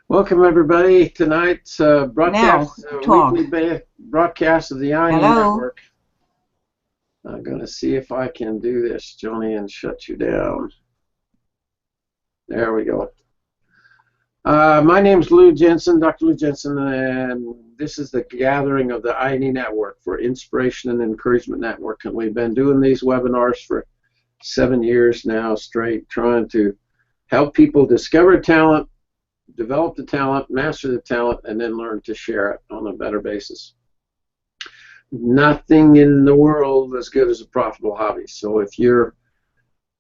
Welcome everybody. Tonight's Now, broadcast, talk. broadcast of the INE Hello? Network. I'm going to see if I can do this, Joni, and shut you down. There we go. My name's Lou Jensen, Dr. Lou Jensen, and this is the gathering of the INE Network for Inspiration and Encouragement Network. And we've been doing these webinars for 7 years now straight, trying to help people discover talent, develop the talent, master the talent, and then learn to share it on a better basis. Nothing in the world as good as a profitable hobby. So if you're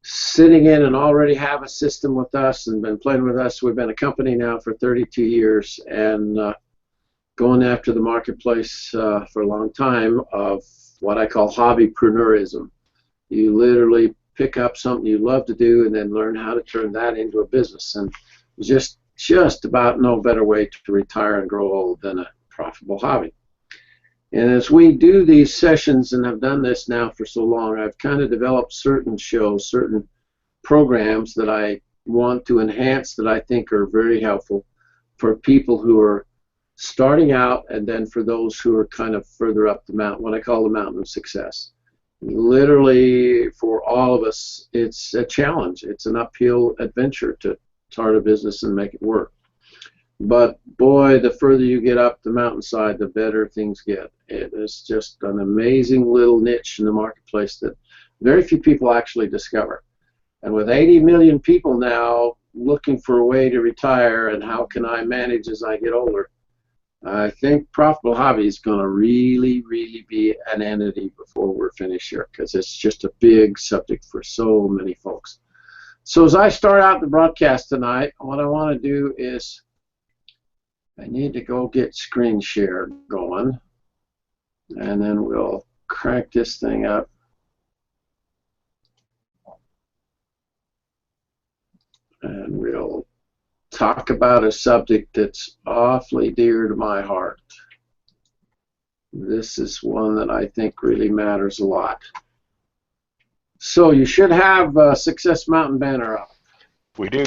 sitting in and already have a system with us and been playing with us, we've been a company now for 32 years and going after the marketplace for a long time of what I call hobbypreneurism. You literally pick up something you love to do and then learn how to turn that into a business. And just about no better way to retire and grow old than a profitable hobby. And as we do these sessions and have done this now for so long, I've kind of developed certain shows, certain programs that I want to enhance that I think are very helpful for people who are starting out and then for those who are kind of further up the mountain, what I call the mountain of success. Literally, for all of us, it's a challenge. It's an uphill adventure to start a business and make it work. But boy, the further you get up the mountainside, the better things get. It is just an amazing little niche in the marketplace that very few people actually discover. And with 80 million people now looking for a way to retire and how can I manage as I get older, I think Profitable Hobby is going to really be an entity before we're finished here, because it's just a big subject for so many folks. So as I start out the broadcast tonight, what I want to do is I need to go get screen share going, and then we'll crank this thing up. And we'll talk about a subject that's awfully dear to my heart. This is one that I think really matters a lot. So you should have a Success Mountain banner up. We do.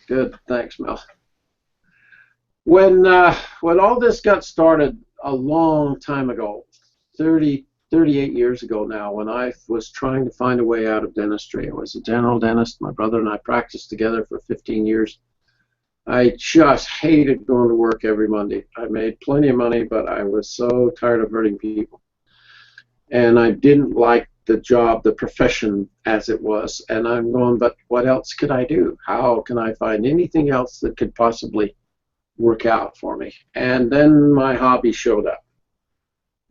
Good, thanks, Mel. When all this got started a long time ago, 38 years ago now, when I was trying to find a way out of dentistry. I was a general dentist. My brother and I practiced together for 15 years. I just hated going to work every Monday. I made plenty of money, but I was so tired of hurting people. And I didn't like the job, the profession as it was. And I'm going, but what else could I do? How can I find anything else that could possibly work out for me? And then my hobby showed up.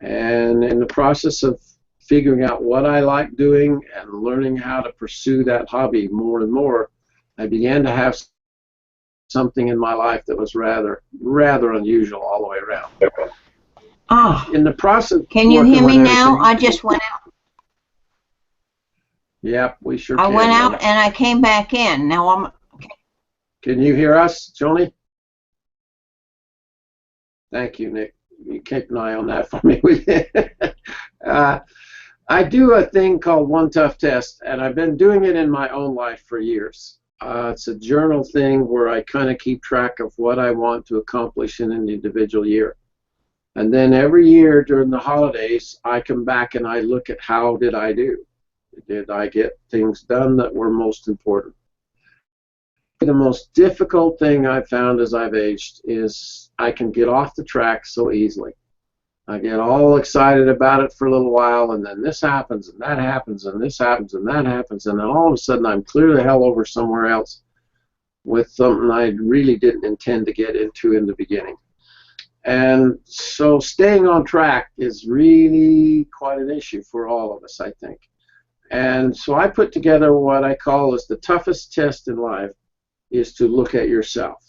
And in the process of figuring out what I like doing and learning how to pursue that hobby more and more, I began to have something in my life that was rather unusual all the way around. In the process, can you hear me now? I just went out. Yep, we sure can. I went out and I came back in. Now I'm. Okay. Can you hear us, Joni? Thank you, Nick. You keep an eye on that for me. I do a thing called One Tough Test, and I've been doing it in my own life for years. It's a journal thing where I kind of keep track of what I want to accomplish in an individual year. And then every year during the holidays, I come back and I look at how did I do. Did I get things done that were most important? The most difficult thing I've found as I've aged is I can get off the track so easily. I get all excited about it for a little while, and then this happens, and that happens, and this happens, and that happens, and then all of a sudden I'm clear the hell over somewhere else with something I really didn't intend to get into in the beginning. And so staying on track is really quite an issue for all of us, I think. And so I put together what I call as the toughest test in life is to look at yourself,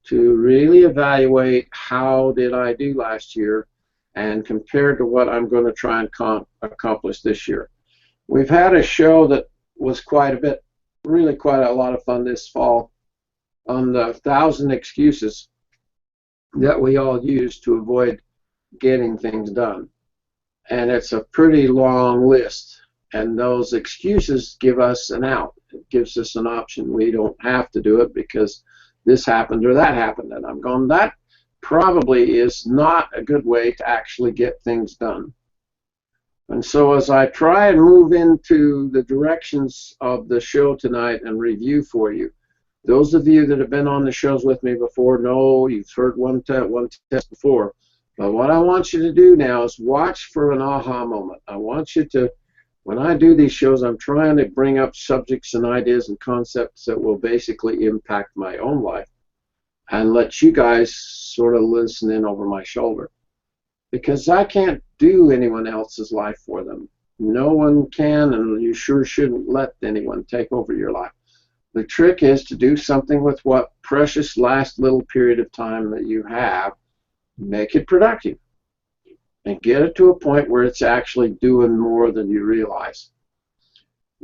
to really evaluate how did I do last year and compared to what I'm going to try and accomplish this year. We've had a show that was quite a lot of fun this fall on the 1,000 excuses that we all use to avoid getting things done. And it's a pretty long list. And those excuses give us an out. It gives us an option. We don't have to do it because this happened or that happened. And I'm going, that probably is not a good way to actually get things done. And so as I try and move into the directions of the show tonight and review for you, those of you that have been on the shows with me before know you've heard one test before. But what I want you to do now is watch for an aha moment. I want you to, when I do these shows, I'm trying to bring up subjects and ideas and concepts that will basically impact my own life and let you guys sort of listen in over my shoulder. Because I can't do anyone else's life for them. No one can, and you sure shouldn't let anyone take over your life. The trick is to do something with what precious last little period of time that you have, make it productive, and get it to a point where it's actually doing more than you realize.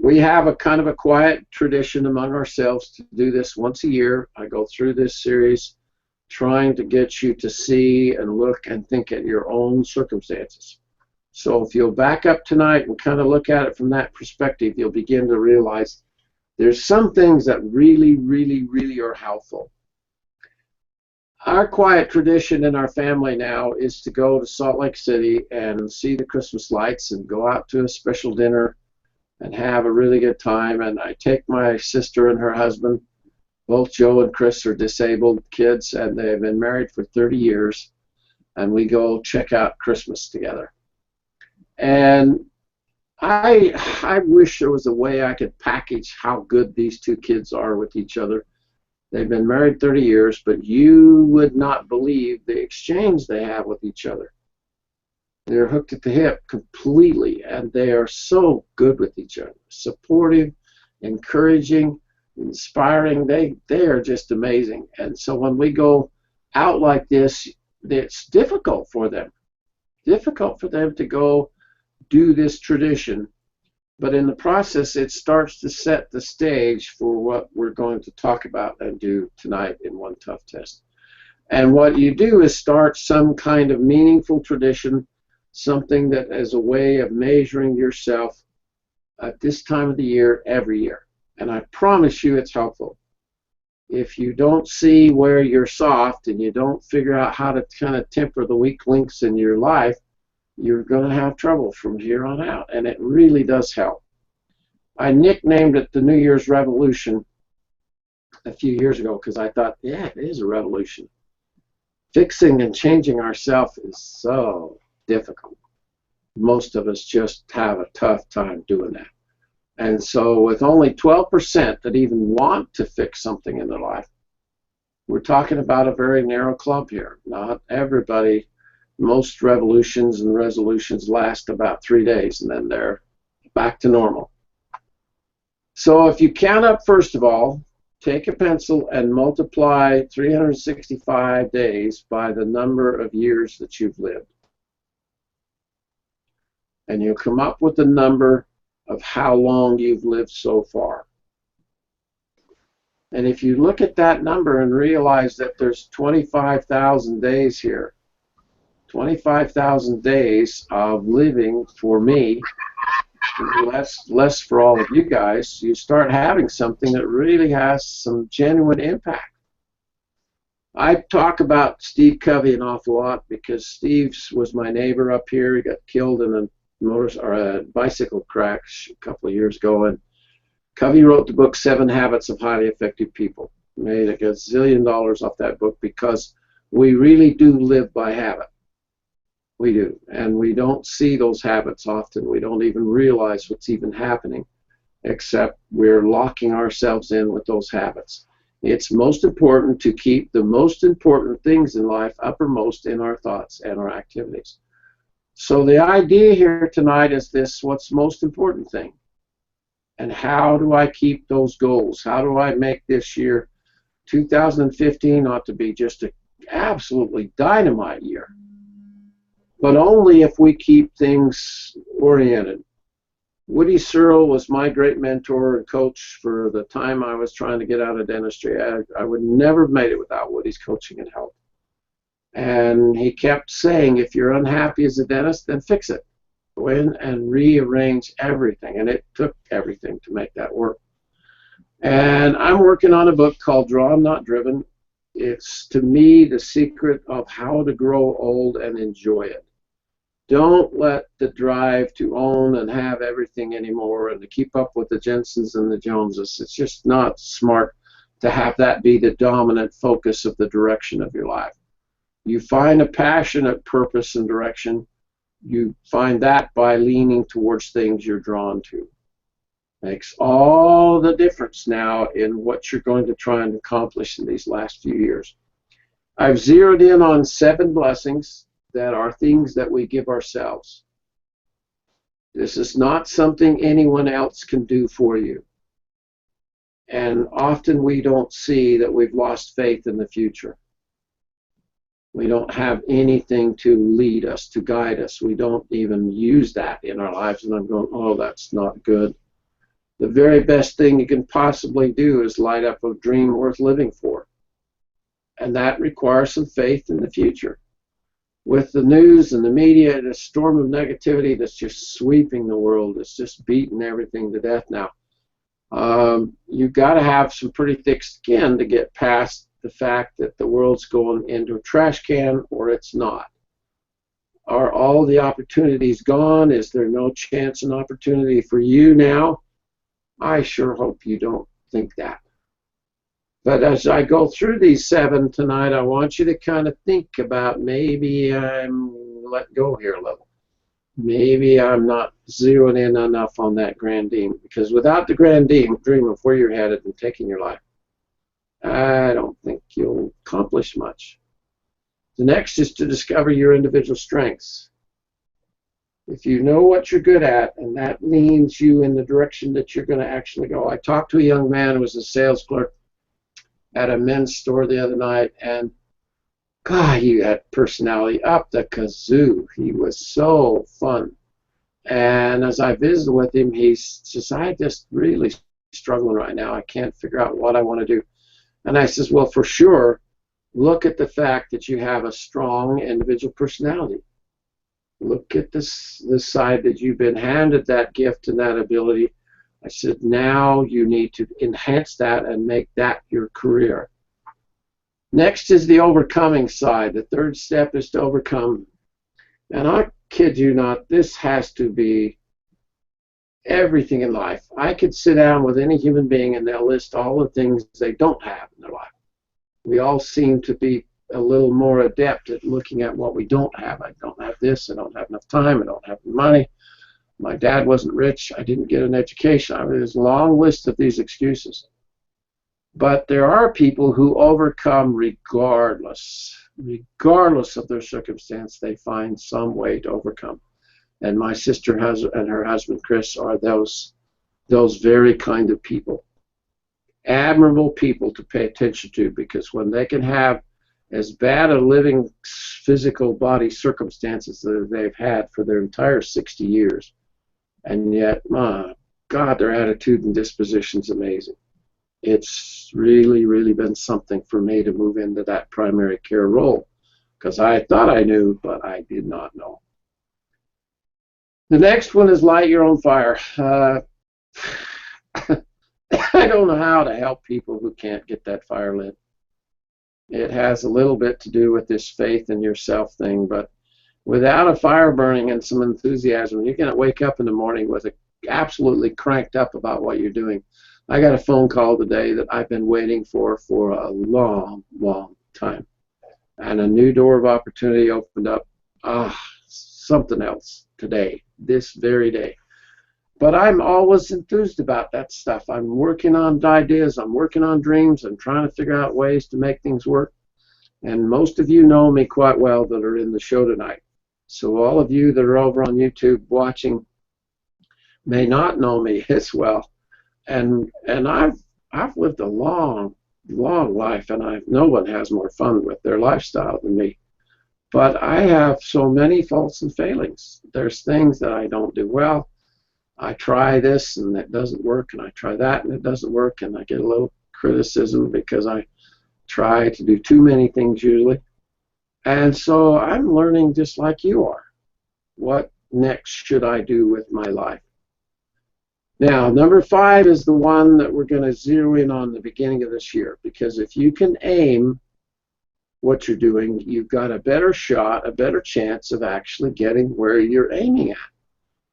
We have a kind of a quiet tradition among ourselves to do this once a year. I go through this series trying to get you to see and look and think at your own circumstances. So if you'll back up tonight and kind of look at it from that perspective, you'll begin to realize there's some things that really, really, really are helpful. Our quiet tradition in our family now is to go to Salt Lake City and see the Christmas lights and go out to a special dinner and have a really good time. And I take my sister and her husband. Both Joe and Chris are disabled kids, and they've been married for 30 years, and we go check out Christmas together. And I wish there was a way I could package how good these two kids are with each other. They've been married 30 years, but you would not believe the exchange they have with each other. They're hooked at the hip completely, and they are so good with each other. Supportive, encouraging, inspiring. They are just amazing. And so when we go out like this, it's difficult for them to go do this tradition, but in the process it starts to set the stage for what we're going to talk about and do tonight in One Tough Test. And what you do is start some kind of meaningful tradition, something that is a way of measuring yourself at this time of the year every year. And I promise you it's helpful. If you don't see where you're soft and you don't figure out how to kind of temper the weak links in your life, you're going to have trouble from here on out. And it really does help. I nicknamed it the New Year's Revolution a few years ago because I thought, yeah, it is a revolution. Fixing and changing ourselves is so difficult. Most of us just have a tough time doing that. And so with only 12% that even want to fix something in their life, we're talking about a very narrow club here. Not everybody. Most revolutions and resolutions last about 3 days, and then they're back to normal. So if you count up, first of all, take a pencil and multiply 365 days by the number of years that you've lived. And you'll come up with the number of how long you've lived so far. And if you look at that number and realize that there's 25,000 days here, 25,000 days of living for me, less for all of you guys, you start having something that really has some genuine impact. I talk about Steve Covey an awful lot because Steve was my neighbor up here. He got killed in a bicycle crash a couple of years ago, and Covey wrote the book 7 Habits of Highly Effective People. Made a gazillion dollars off that book because we really do live by habit. We do, and we don't see those habits often. We don't even realize what's even happening, except we're locking ourselves in with those habits. It's most important to keep the most important things in life uppermost in our thoughts and our activities. So the idea here tonight is this: what's the most important thing? And how do I keep those goals? How do I make this year, 2015, ought to be just an absolutely dynamite year? But only if we keep things oriented. Woody Searle was my great mentor and coach for the time I was trying to get out of dentistry. I would never have made it without Woody's coaching and help. And he kept saying, if you're unhappy as a dentist, then fix it. Go in and rearrange everything. And it took everything to make that work. And I'm working on a book called Drawn, Not Driven. It's, to me, the secret of how to grow old and enjoy it. Don't let the drive to own and have everything anymore and to keep up with the Jensens and the Joneses. It's just not smart to have that be the dominant focus of the direction of your life. You find a passionate purpose and direction. You find that by leaning towards things you're drawn to. Makes all the difference now in what you're going to try and accomplish in these last few years. I've zeroed in on 7 blessings that are things that we give ourselves. This is not something anyone else can do for you. And often we don't see that we've lost faith in the future. We don't have anything to lead us, to guide us. We don't even use that in our lives. And I'm going, oh, that's not good. The very best thing you can possibly do is light up a dream worth living for. And that requires some faith in the future. With the news and the media and a storm of negativity that's just sweeping the world, it's just beating everything to death now. You've got to have some pretty thick skin to get past the fact that the world's going into a trash can or it's not. Are all the opportunities gone? Is there no chance and opportunity for you now? I sure hope you don't think that. But as I go through these 7 tonight, I want you to kind of think about, maybe I'm let go here a little. Maybe I'm not zeroing in enough on that grand dream, because without the grand dream of where you're headed and taking your life, I don't think you'll accomplish much. The next is to discover your individual strengths. If you know what you're good at, and that leans you in the direction that you're going to actually go. I talked to a young man who was a sales clerk at a men's store the other night, and God, he had personality up the kazoo. He was so fun. And as I visited with him, he says, I just really struggling right now. I can't figure out what I want to do. And I says, well, for sure, look at the fact that you have a strong individual personality. Look at this side that you've been handed that gift and that ability. I said, now you need to enhance that and make that your career. Next is the overcoming side. The third step is to overcome. And I kid you not, this has to be everything in life. I could sit down with any human being and they'll list all the things they don't have in their life. We all seem to be a little more adept at looking at what we don't have. I don't have this, I don't have enough time, I don't have money, my dad wasn't rich, I didn't get an education. I mean, there's a long list of these excuses. But there are people who overcome regardless of their circumstance. They find some way to overcome. And my sister and her husband Chris are those very kind of people. Admirable people to pay attention to, because when they can have as bad a living physical body circumstances that they've had for their entire 60 years, and yet, my God, their attitude and disposition is amazing. It's really, really been something for me to move into that primary care role, because I thought I knew, but I did not know. The next one is light your own fire. I don't know how to help people who can't get that fire lit. It has a little bit to do with this faith in yourself thing, but without a fire burning and some enthusiasm, you're going to wake up in the morning with it absolutely cranked up about what you're doing. I got a phone call today that I've been waiting for a long, long time. And a new door of opportunity opened up. Something else today, this very day. But I'm always enthused about that stuff. I'm working on ideas, I'm working on dreams, I'm trying to figure out ways to make things work. And most of you know me quite well that are in the show tonight. So all of you that are over on YouTube watching may not know me as well. And I've lived a long, long life, and no one has more fun with their lifestyle than me. But I have so many faults and failings. There's things that I don't do well. I try this and it doesn't work, and I try that and it doesn't work, and I get a little criticism because I try to do too many things usually. And so I'm learning just like you are. What next should I do with my life? Now, number 5 is the one that we're going to zero in on the beginning of this year, because if you can aim what you're doing, you've got a better shot, a better chance of actually getting where you're aiming at.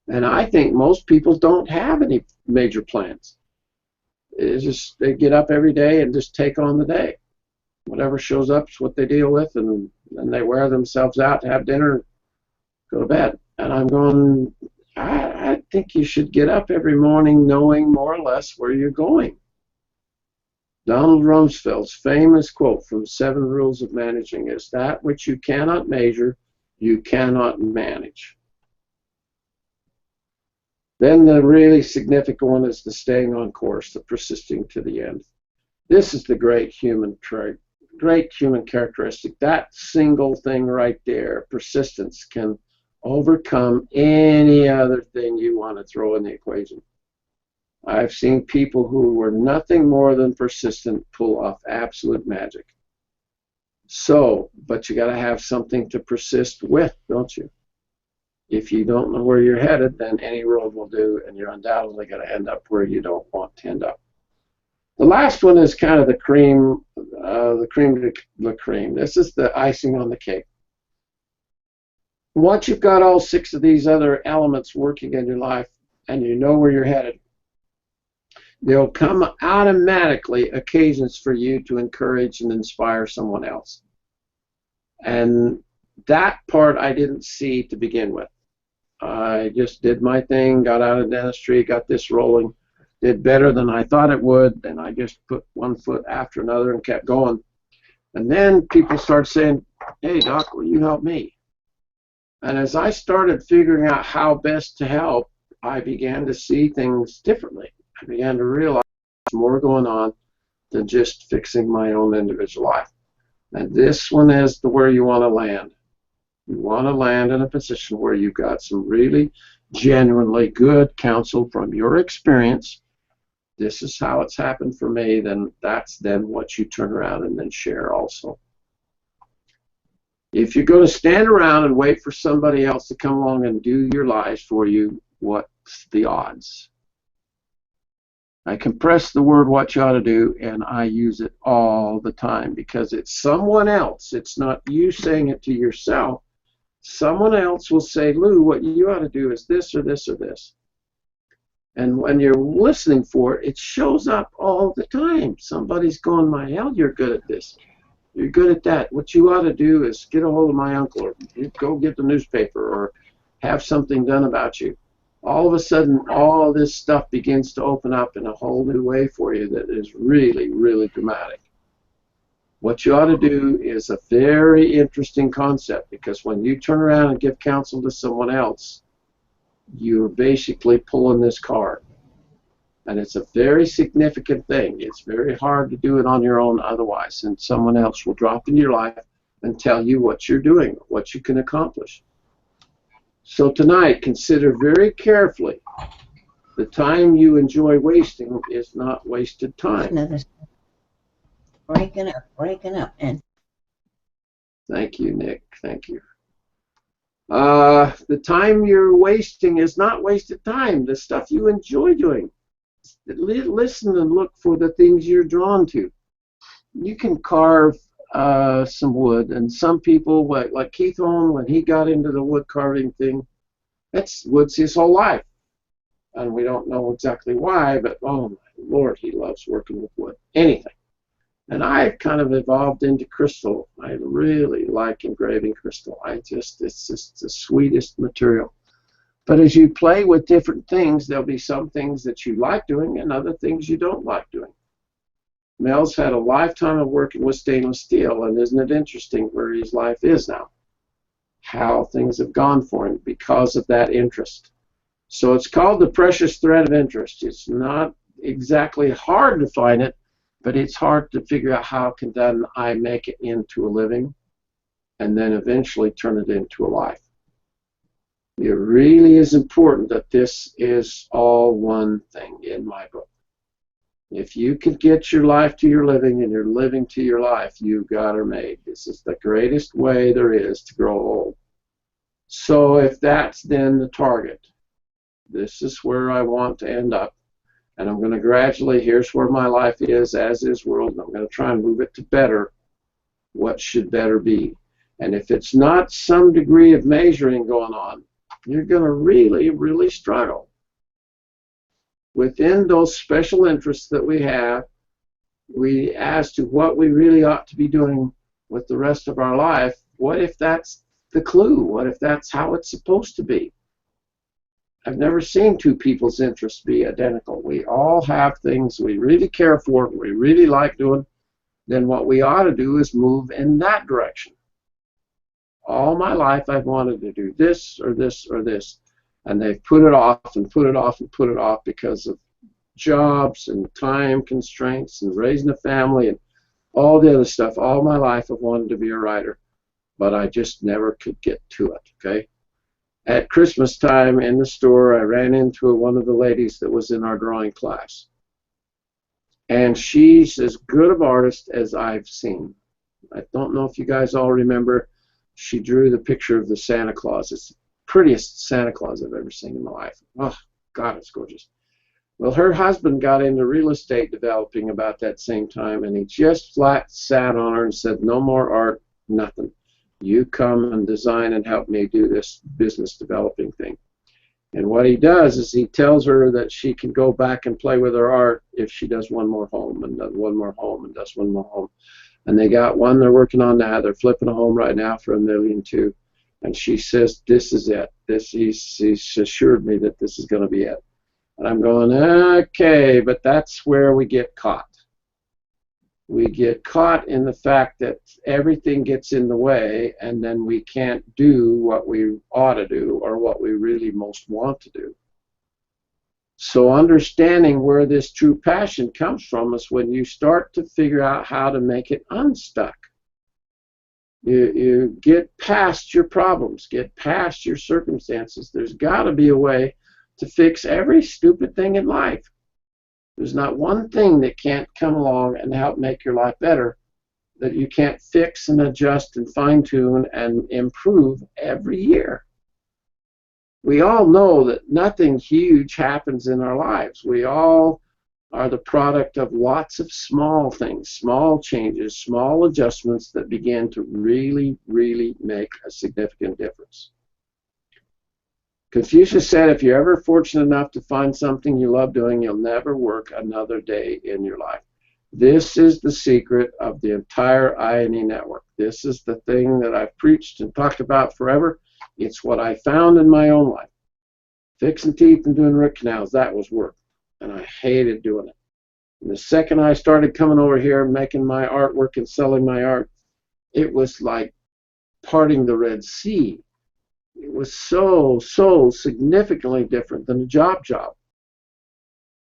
And I think most people don't have any major plans. It's just they get up every day and just take on the day. Whatever shows up is what they deal with, and they wear themselves out to have dinner and go to bed. And I'm going, I think you should get up every morning knowing more or less where you're going. Donald Rumsfeld's famous quote from Seven Rules of Managing is, that which you cannot measure, you cannot manage. Then the really significant one is the staying on course, the persisting to the end. This is the great human trait, great human characteristic. That single thing right there, persistence, can overcome any other thing you want to throw in the equation. I've seen people who were nothing more than persistent pull off absolute magic. So, but you got to have something to persist with, don't you? If you don't know where you're headed, then any road will do, and you're undoubtedly going to end up where you don't want to end up. The last one is kind of the cream de la cream. This is the icing on the cake. Once you've got all 6 of these other elements working in your life, and you know where you're headed, there'll come automatically occasions for you to encourage and inspire someone else. And that part I didn't see to begin with. I just did my thing, got out of dentistry, got this rolling, did better than I thought it would, and I just put one foot after another and kept going. And then people started saying, hey, Doc, will you help me? And as I started figuring out how best to help, I began to see things differently. I began to realize there's more going on than just fixing my own individual life. And this one is where you want to land. You want to land in a position where you've got some really genuinely good counsel from your experience. This is how it's happened for me. Then that's then what you turn around and then share also. If you're going to stand around and wait for somebody else to come along and do your lives for you, what's the odds? I compress the word what you ought to do, and I use it all the time because it's someone else. It's not you saying it to yourself. Someone else will say, Lou, what you ought to do is this or this or this. And when you're listening for it, it shows up all the time. Somebody's going, my hell, you're good at this. You're good at that. What you ought to do is get a hold of my uncle, or go get the newspaper, or have something done about you. All of a sudden, all this stuff begins to open up in a whole new way for you that is really, really dramatic. What you ought to do is a very interesting concept, because when you turn around and give counsel to someone else, you're basically pulling this card. And it's a very significant thing. It's very hard to do it on your own otherwise, and someone else will drop into your life and tell you what you're doing, what you can accomplish. So tonight, consider very carefully, the time you enjoy wasting is not wasted time. Breaking up. And thank you, Nick. Thank you. The time you're wasting is not wasted time. The stuff you enjoy doing. Listen and look for the things you're drawn to. You can carve some wood, and some people, like Keith Owen, when he got into the wood carving thing, that's wood's his whole life. And we don't know exactly why, but oh my Lord, he loves working with wood. Anything. And I've kind of evolved into crystal. I really like engraving crystal. It's just the sweetest material. But as you play with different things, there'll be some things that you like doing and other things you don't like doing. Mel's had a lifetime of working with stainless steel, and isn't it interesting where his life is now? How things have gone for him because of that interest. So it's called the precious thread of interest. It's not exactly hard to find it, but it's hard to figure out how can then I make it into a living and then eventually turn it into a life. It really is important that this is all one thing in my book. If you can get your life to your living and your living to your life, you've got her made. This is the greatest way there is to grow old. So if that's then the target, this is where I want to end up. And I'm going to gradually, here's where my life is, as is world, and I'm going to try and move it to better. what should better be. And if it's not some degree of measuring going on, you're going to really, really struggle. Within those special interests that we have, we as to what we really ought to be doing with the rest of our life, what if that's the clue? What if that's how it's supposed to be? I've never seen two people's interests be identical. We all have things we really care for, we really like doing. Then what we ought to do is move in that direction. All my life I've wanted to do this or this or this, and they've put it off and put it off and put it off because of jobs and time constraints and raising a family and all the other stuff. All my life I've wanted to be a writer, but I just never could get to it, okay? At Christmas time in the store, I ran into one of the ladies that was in our drawing class. And she's as good of an artist as I've seen. I don't know if you guys all remember, she drew the picture of the Santa Claus. It's the prettiest Santa Claus I've ever seen in my life. Oh, God, it's gorgeous. Well, her husband got into real estate developing about that same time, and he just flat sat on her and said, no more art, nothing. You come and design and help me do this business developing thing. And what he does is he tells her that she can go back and play with her art if she does one more home and does one more home and does one more home. And they got one they're working on now. They're flipping a home right now for $1.2 million. And she says, this is it. He's assured me that this is going to be it. And I'm going, okay, but that's where we get caught. We get caught in the fact that everything gets in the way, and then we can't do what we ought to do or what we really most want to do. So understanding where this true passion comes from is when you start to figure out how to make it unstuck. You get past your problems, get past your circumstances. There's got to be a way to fix every stupid thing in life. There's not one thing that can't come along and help make your life better that you can't fix and adjust and fine-tune and improve every year. We all know that nothing huge happens in our lives. We all are the product of lots of small things, small changes, small adjustments that begin to really, really make a significant difference. Confucius said, if you're ever fortunate enough to find something you love doing, you'll never work another day in your life. This is the secret of the entire I&E network. This is the thing that I've preached and talked about forever. It's what I found in my own life. Fixing teeth and doing root canals, that was work. And I hated doing it. And the second I started coming over here and making my artwork and selling my art, it was like parting the Red Sea. It was so significantly different than a job.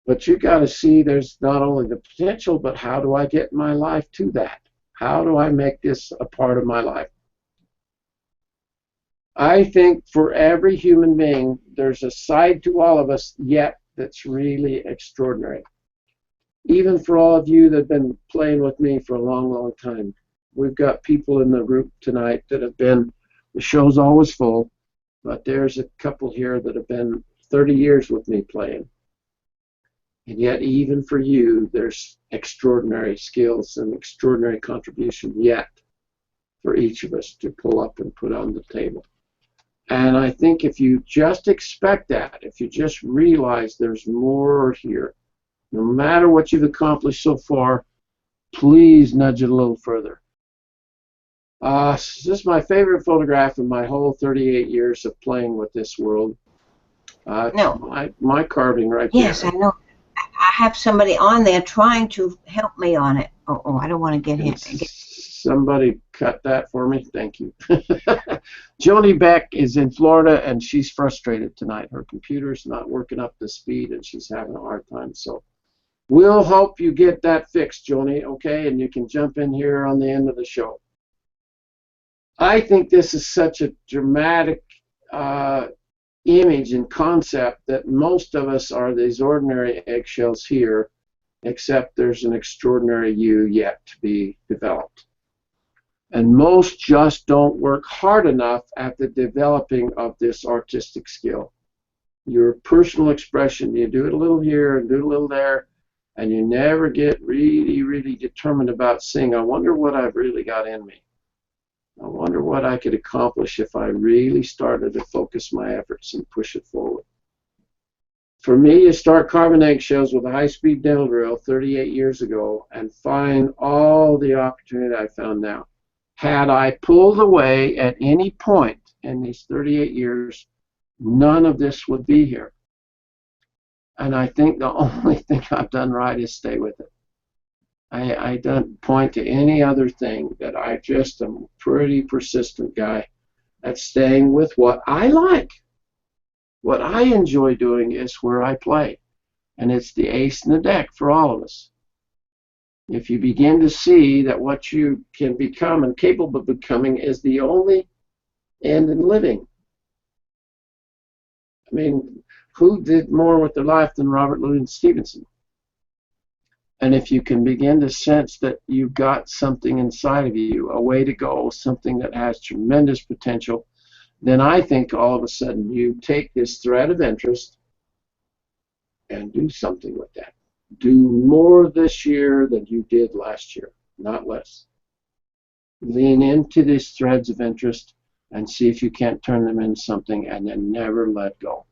But you got to see there's not only the potential, but how do I get my life to that? How do I make this a part of my life? I think for every human being, there's a side to all of us yet that's really extraordinary. Even for all of you that have been playing with me for a long, long time. We've got people in the group tonight that have been, the show's always full, but there's a couple here that have been 30 years with me playing. And yet, even for you, there's extraordinary skills and extraordinary contribution yet for each of us to pull up and put on the table. And I think if you just expect that, if you just realize there's more here, no matter what you've accomplished so far, please nudge it a little further. This is my favorite photograph in my whole 38 years of playing with this world. No. My carving right there. Yes, I know. I have somebody on there trying to help me on it. Oh, I don't want to get him. Somebody cut that for me. Thank you. Joni Beck is in Florida, and she's frustrated tonight. Her computer's not working up to speed, and she's having a hard time. So we'll hope you get that fixed, Joni, okay? And you can jump in here on the end of the show. I think this is such a dramatic image and concept that most of us are these ordinary eggshells here, except there's an extraordinary you yet to be developed. And most just don't work hard enough at the developing of this artistic skill. Your personal expression, you do it a little here and do it a little there, and you never get really, really determined about seeing, I wonder what I've really got in me. I wonder what I could accomplish if I really started to focus my efforts and push it forward. For me to start carving eggshells with a high-speed dental drill 38 years ago and find all the opportunity I found now, had I pulled away at any point in these 38 years, none of this would be here. And I think the only thing I've done right is stay with it. I don't point to any other thing, that I just am a pretty persistent guy at staying with what I like. What I enjoy doing is where I play. And it's the ace in the deck for all of us. If you begin to see that what you can become and capable of becoming is the only end in living. I mean, who did more with their life than Robert Louis Stevenson? And if you can begin to sense that you've got something inside of you, a way to go, something that has tremendous potential, then I think all of a sudden you take this thread of interest and do something with that. Do more this year than you did last year, not less. Lean into these threads of interest and see if you can't turn them into something, and then never let go.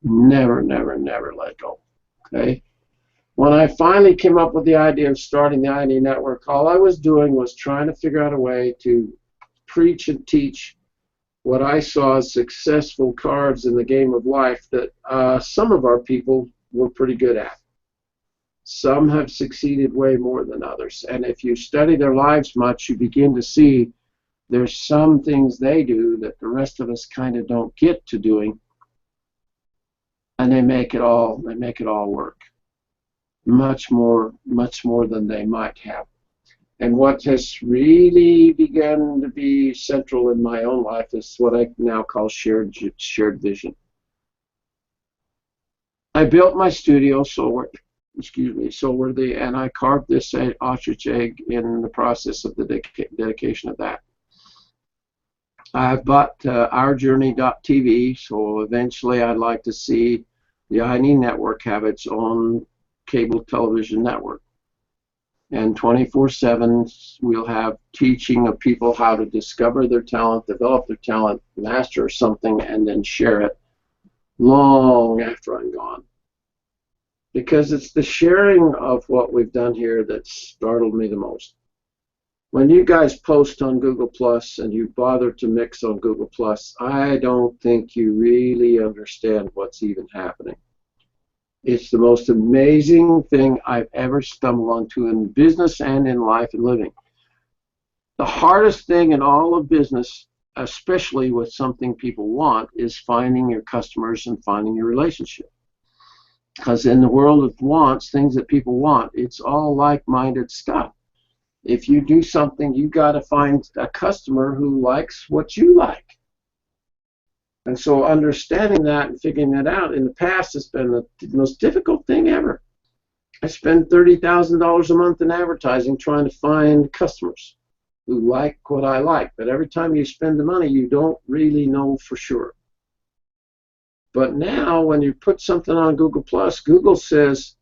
Never, never, never let go. Okay? When I finally came up with the idea of starting the ID Network, all I was doing was trying to figure out a way to preach and teach what I saw as successful cards in the game of life that some of our people were pretty good at. Some have succeeded way more than others. And if you study their lives much, you begin to see there's some things they do that the rest of us kind of don't get to doing. And they make it all work. Much more than they might have. And what has really begun to be central in my own life is what I now call shared vision. I built my studio, Soulworthy, and I carved this ostrich egg in the process of the dedication of that. I've bought OurJourney.tv, so eventually I'd like to see the ID Network have its own cable television network. And 24/7 we'll have teaching of people how to discover their talent, develop their talent, master something, and then share it long after I'm gone. Because it's the sharing of what we've done here that startled me the most. When you guys post on Google Plus and you bother to mix on Google Plus, I don't think you really understand what's even happening. It's the most amazing thing I've ever stumbled onto in business and in life and living. The hardest thing in all of business, especially with something people want, is finding your customers and finding your relationship. Because in the world of wants, things that people want, it's all like-minded stuff. If you do something, you got to find a customer who likes what you like. And so understanding that and figuring that out, in the past, it's been the most difficult thing ever. I spend $30,000 a month in advertising trying to find customers who like what I like. But every time you spend the money, you don't really know for sure. But now, when you put something on Google Plus, Google says,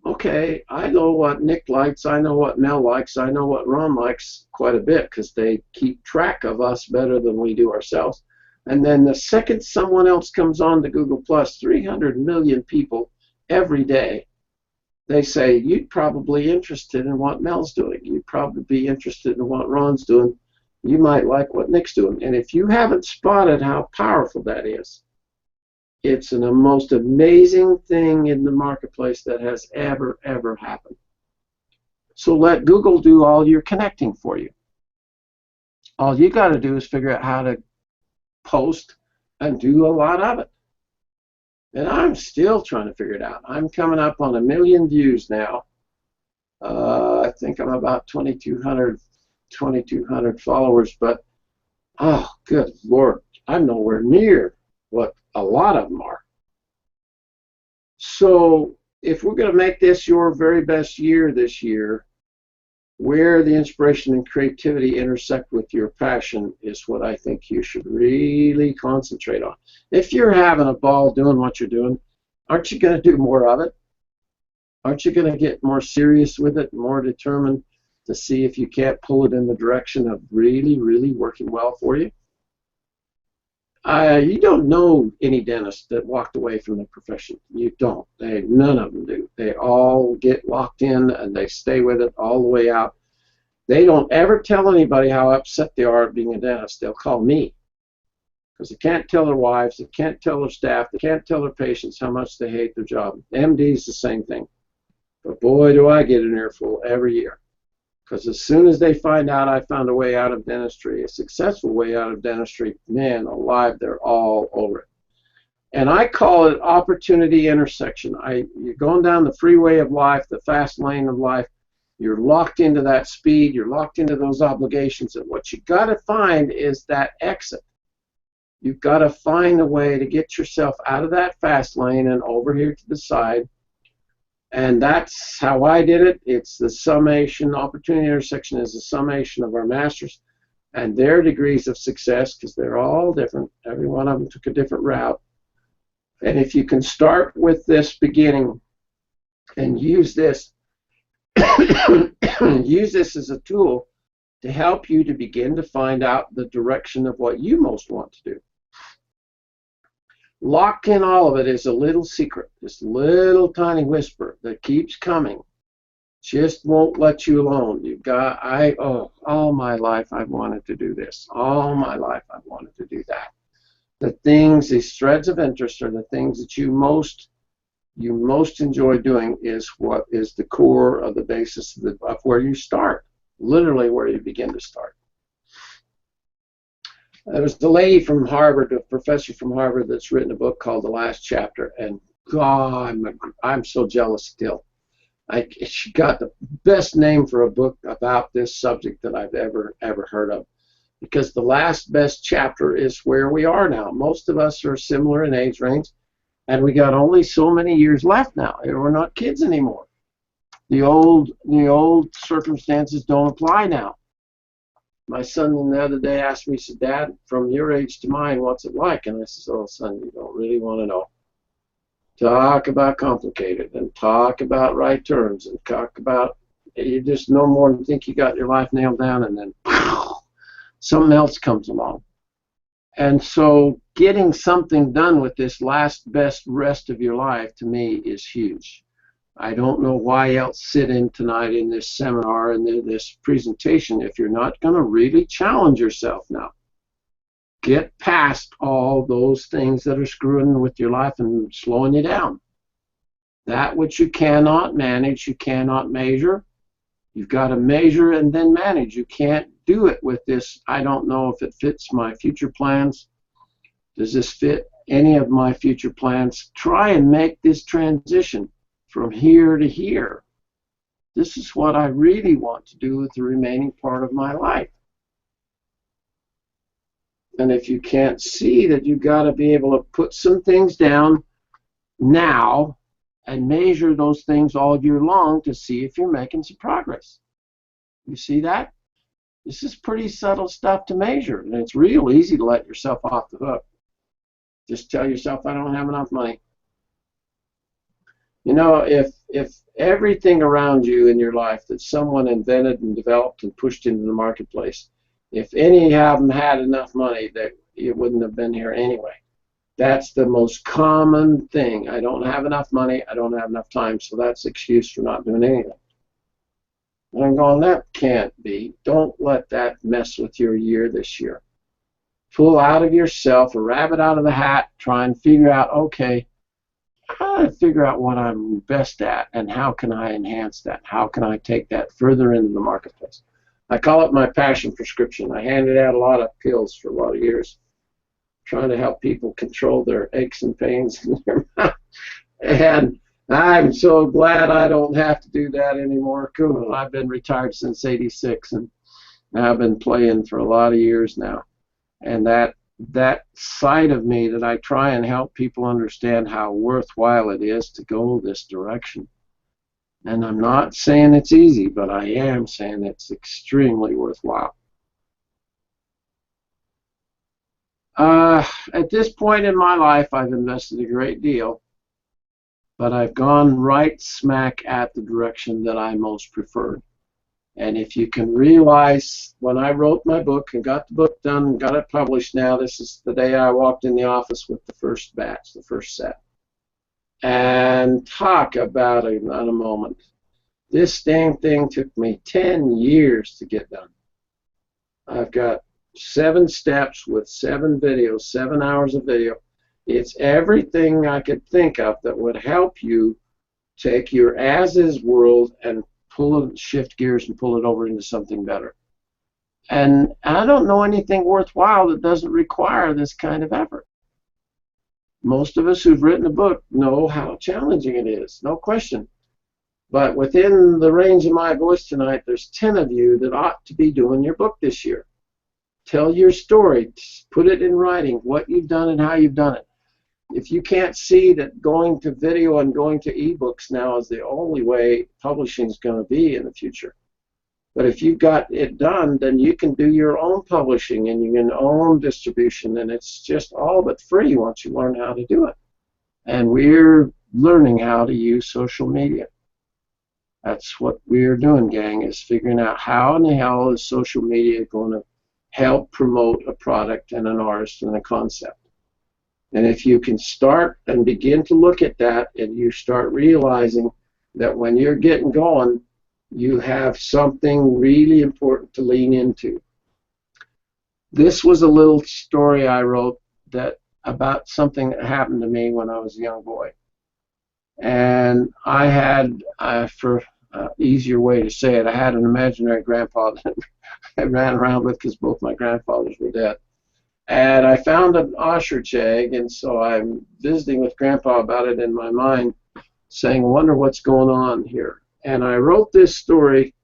okay, I know what Nick likes, I know what Mel likes, I know what Ron likes quite a bit, because they keep track of us better than we do ourselves. And then the second someone else comes on to Google Plus, 300 million people every day, they say, you'd probably be interested in what Mel's doing. You'd probably be interested in what Ron's doing. You might like what Nick's doing. And if you haven't spotted how powerful that is, it's the most amazing thing in the marketplace that has ever happened. So let Google do all your connecting for you. All you got to do is figure out how to post and do a lot of it. And I'm still trying to figure it out. I'm coming up on 1 million views now. I think I'm about 2,200 followers, but oh, good Lord, I'm nowhere near what a lot of them are. So if we're going to make this your very best year this year, where the inspiration and creativity intersect with your passion is what I think you should really concentrate on. If you're having a ball doing what you're doing, aren't you going to do more of it? Aren't you going to get more serious with it, more determined to see if you can't pull it in the direction of really, really working well for you? You don't know any dentist that walked away from the profession. You don't. None of them do. They all get locked in and they stay with it all the way out. They don't ever tell anybody how upset they are at being a dentist. They'll call me because they can't tell their wives, they can't tell their staff, they can't tell their patients how much they hate their job. MD's the same thing. But boy, do I get an earful every year. Because as soon as they find out I found a way out of dentistry, a successful way out of dentistry, man alive, they're all over it. And I call it opportunity intersection. You're going down the freeway of life, the fast lane of life. You're locked into that speed. You're locked into those obligations. And what you got to find is that exit. You've got to find a way to get yourself out of that fast lane and over here to the side. And that's how I did it. It's the summation. Opportunity intersection is the summation of our masters and their degrees of success, because they're all different. Every one of them took a different route. And if you can start with this beginning and use this use this as a tool to help you to begin to find out the direction of what you most want to do. Locked in all of it is a little secret, this little tiny whisper that keeps coming, just won't let you alone. You've got, all my life I've wanted to do this. All my life I've wanted to do that. The things, these threads of interest are the things that you most enjoy doing, is what is the core of the basis of where you start, literally where you begin to start. There was a lady from Harvard, a professor from Harvard, that's written a book called The Last Chapter, and God, I'm so jealous still. She got the best name for a book about this subject that I've ever heard of, because the last best chapter is where we are now. Most of us are similar in age range, and we got only so many years left now. We're not kids anymore. The old circumstances don't apply now. My son the other day asked me, he said, "Dad, from your age to mine, what's it like?" And I said, "Oh, son, you don't really want to know. Talk about complicated, and talk about right turns, and talk about, you just no more than think you got your life nailed down, and then something else comes along." And so getting something done with this last best rest of your life, to me, is huge. I don't know why else sit in tonight in this seminar and this presentation if you're not going to really challenge yourself now. Get past all those things that are screwing with your life and slowing you down. That which you cannot manage, you cannot measure. You've got to measure and then manage. You can't do it with this, I don't know if it fits my future plans. Does this fit any of my future plans? Try and make this transition from here to here. This is what I really want to do with the remaining part of my life. And if you can't see that, you've got to be able to put some things down now and measure those things all year long to see if you're making some progress. You see that? This is pretty subtle stuff to measure, and it's real easy to let yourself off the hook. Just tell yourself, I don't have enough money. You know, if everything around you in your life that someone invented and developed and pushed into the marketplace, if any of them had enough money, that it wouldn't have been here anyway. That's the most common thing. I don't have enough money, I don't have enough time, so that's the excuse for not doing anything. And I'm going, that can't be. Don't let that mess with your year this year. Pull out of yourself, a rabbit out of the hat, try and figure out, okay, I gotta figure out what I'm best at and how can I enhance that? How can I take that further into the marketplace? I call it my passion prescription. I handed out a lot of pills for a lot of years, trying to help people control their aches and pains in their mouth. And I'm so glad I don't have to do that anymore. Cool. I've been retired since '86, and I've been playing for a lot of years now. And that side of me that I try and help people understand how worthwhile it is to go this direction. And I'm not saying it's easy, but I am saying it's extremely worthwhile. At this point in my life, I've invested a great deal, but I've gone right smack at the direction that I most preferred. And if you can realize, when I wrote my book and got the book done and got it published now, this is the day I walked in the office with the first batch, the first set. And talk about it on a moment. This dang thing took me 10 years to get done. I've got 7 steps with 7 videos, 7 hours of video. It's everything I could think of that would help you take your as-is world and shift gears and pull it over into something better. And I don't know anything worthwhile that doesn't require this kind of effort. Most of us who've written a book know how challenging it is, no question. But within the range of my voice tonight, there's 10 of you that ought to be doing your book this year. Tell your story, put it in writing, what you've done and how you've done it. If you can't see that going to video and going to ebooks now is the only way publishing is going to be in the future. But if you've got it done, then you can do your own publishing and you can own distribution, and it's just all but free once you learn how to do it. And we're learning how to use social media. That's what we're doing, gang, is figuring out how in the hell is social media going to help promote a product and an artist and a concept. And if you can start and begin to look at that, and you start realizing that when you're getting going, you have something really important to lean into. This was a little story I wrote that about something that happened to me when I was a young boy. And I had, for an easier way to say it, I had an imaginary grandpa that I ran around with because both my grandfathers were dead. And I found an ostrich egg, and so I'm visiting with Grandpa about it in my mind, saying, I wonder what's going on here. And I wrote this story,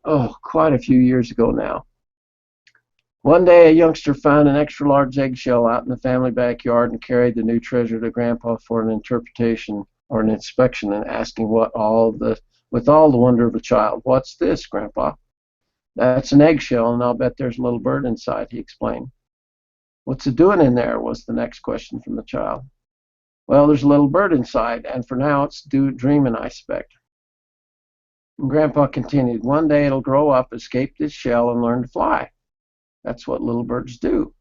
quite a few years ago now. One day, a youngster found an extra large eggshell out in the family backyard and carried the new treasure to Grandpa for an interpretation or an inspection, and asking with all the wonder of a child, "What's this, Grandpa?" "That's an eggshell, and I'll bet there's a little bird inside," he explained. "What's it doing in there?" was the next question from the child. "Well, there's a little bird inside, and for now it's dreaming, I expect." And Grandpa continued, "One day it'll grow up, escape this shell, and learn to fly. That's what little birds do."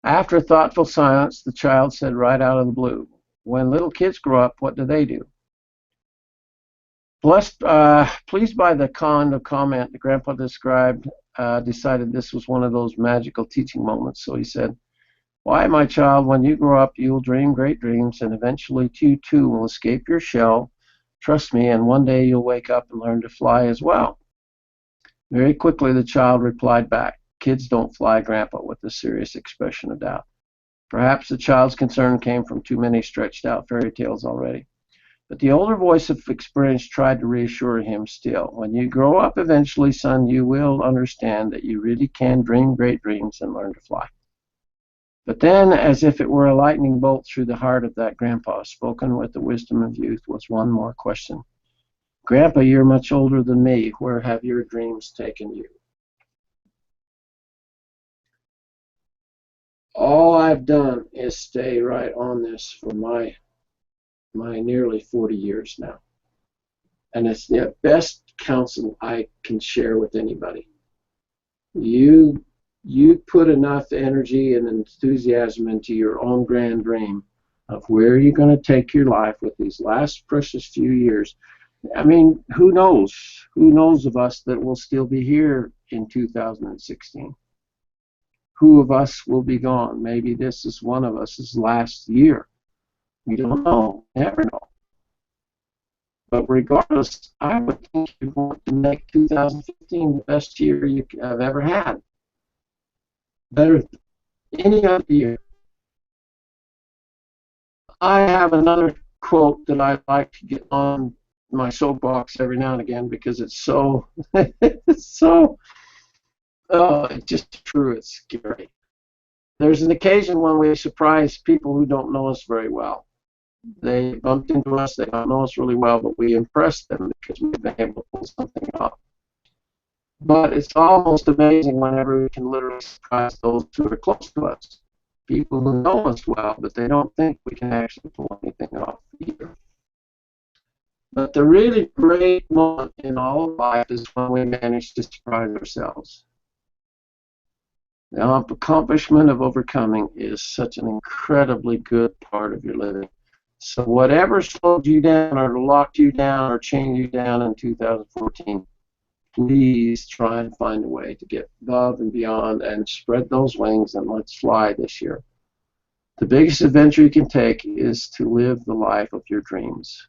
After a thoughtful silence, the child said right out of the blue, "When little kids grow up, what do they do?" Pleased by the kind of comment that Grandpa described, decided this was one of those magical teaching moments. So he said, "Why, my child, when you grow up, you'll dream great dreams, and eventually you too will escape your shell. Trust me, and one day you'll wake up and learn to fly as well." Very quickly, the child replied back, "Kids don't fly, Grandpa," with a serious expression of doubt. Perhaps the child's concern came from too many stretched-out fairy tales already. But the older voice of experience tried to reassure him still. "When you grow up eventually, son, you will understand that you really can dream great dreams and learn to fly." But then, as if it were a lightning bolt through the heart of that grandpa, spoken with the wisdom of youth, was one more question. "Grandpa, you're much older than me. Where have your dreams taken you?" All I've done is stay right on this for my nearly 40 years now. And it's the best counsel I can share with anybody. You put enough energy and enthusiasm into your own grand dream of where you're going to take your life with these last precious few years. I mean, who knows? Who knows of us that will still be here in 2016? Who of us will be gone? Maybe this is one of us' last year. We don't know. Never know. But regardless, I would think you want to make 2015 the best year you have ever had. Better than any other year. I have another quote that I like to get on my soapbox every now and again because it's so, it's just true. It's scary. There's an occasion when we surprise people who don't know us very well. They bumped into us, they don't know us really well, but we impress them because we've been able to pull something off. But it's almost amazing whenever we can literally surprise those who are close to us. People who know us well, but they don't think we can actually pull anything off either. But the really great moment in all of life is when we manage to surprise ourselves. The accomplishment of overcoming is such an incredibly good part of your living. So whatever slowed you down or locked you down or chained you down in 2014, please try and find a way to get above and beyond and spread those wings and let's fly this year. The biggest adventure you can take is to live the life of your dreams.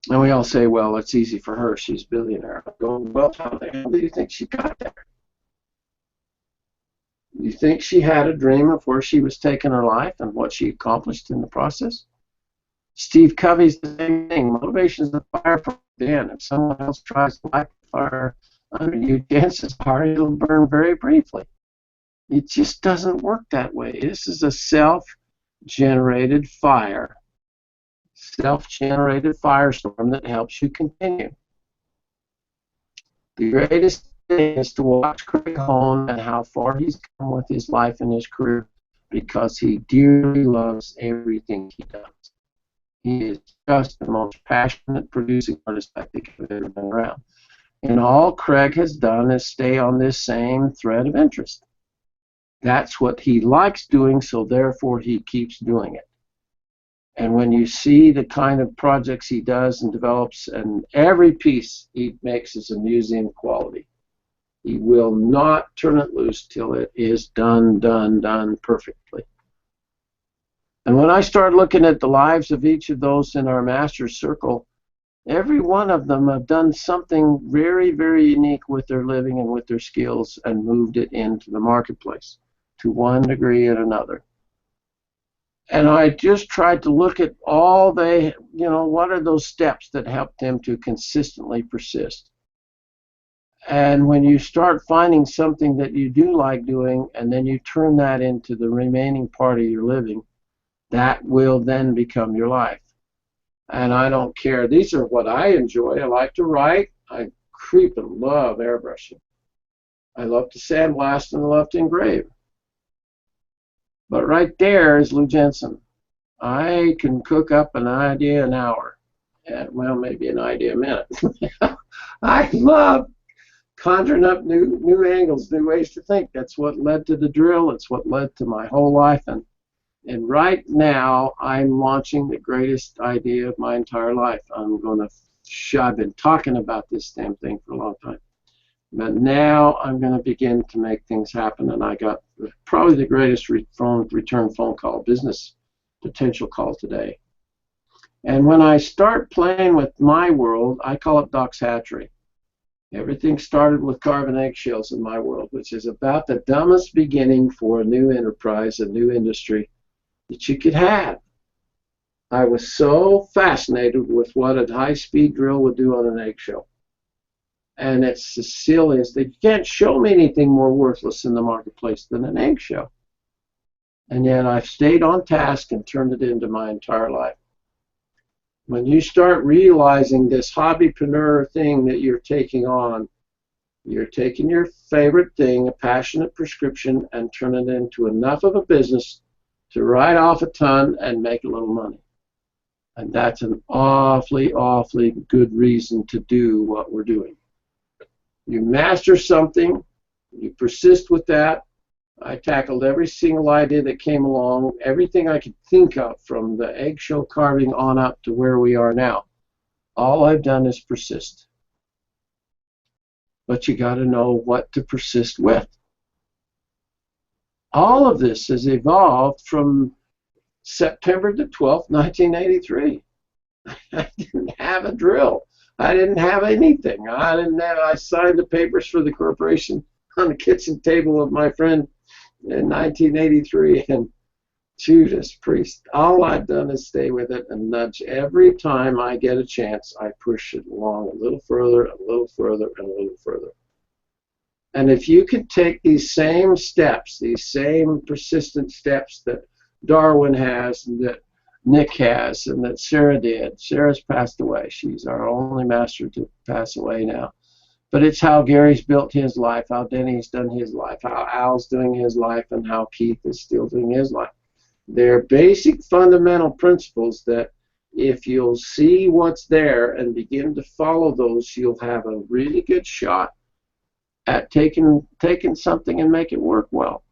And we all say, well, it's easy for her. She's a billionaire. I'm going, well, how the hell do you think she got there? You think she had a dream of where she was taking her life and what she accomplished in the process? Steve Covey's the same thing. Motivation is the fire from within. If someone else tries to light the fire under you, chances are it'll burn very briefly. It just doesn't work that way. This is a self-generated fire. Self-generated firestorm that helps you continue. The greatest thing is to watch Craig Hone and how far he's come with his life and his career because he dearly loves everything he does. He is just the most passionate producing artist I think I've ever been around. And all Craig has done is stay on this same thread of interest. That's what he likes doing, so therefore he keeps doing it. And when you see the kind of projects he does and develops, and every piece he makes is a museum quality, he will not turn it loose till it is done perfectly. And when I start looking at the lives of each of those in our master's circle, every one of them have done something very, very unique with their living and with their skills and moved it into the marketplace to one degree or another. And I just tried to look at all what are those steps that help them to consistently persist. And when you start finding something that you do like doing, and then you turn that into the remaining part of your living, that will then become your life. And I don't care. These are what I enjoy. I like to write. I creep and love airbrushing. I love to sandblast and I love to engrave. But right there is Lou Jensen. I can cook up an idea an hour. Well, maybe an idea a minute. I love conjuring up new angles, new ways to think. That's what led to the drill. It's what led to my whole life. And right now, I'm launching the greatest idea of my entire life. I've been talking about this damn thing for a long time. But now I'm going to begin to make things happen, and I got probably the greatest return phone call, business potential call today. And when I start playing with my world, I call it Doc's Hatchery. Everything started with carbon eggshells in my world, which is about the dumbest beginning for a new enterprise, a new industry that you could have. I was so fascinated with what a high-speed drill would do on an eggshell. And it's the silliest. You can't show me anything more worthless in the marketplace than an eggshell. And yet I've stayed on task and turned it into my entire life. When you start realizing this hobbypreneur thing that you're taking on, you're taking your favorite thing, a passionate prescription, and turn it into enough of a business to write off a ton and make a little money. And that's an awfully, awfully good reason to do what we're doing. You master something, you persist with that. I tackled every single idea that came along, everything I could think of from the eggshell carving on up to where we are now. All I've done is persist. But you got to know what to persist with. All of this has evolved from September the 12th, 1983. I didn't have a drill. I didn't have anything. I signed the papers for the corporation on the kitchen table of my friend in 1983, and Judas Priest. All I've done is stay with it and nudge. Every time I get a chance, I push it along a little further, a little further, and a little further. And if you could take these same steps, these same persistent steps that Darwin has and that Nick has and that Sarah did. Sarah's passed away. She's our only master to pass away now. But it's how Gary's built his life, how Denny's done his life, how Al's doing his life, and how Keith is still doing his life. They're basic fundamental principles that if you'll see what's there and begin to follow those, you'll have a really good shot at taking something and make it work well.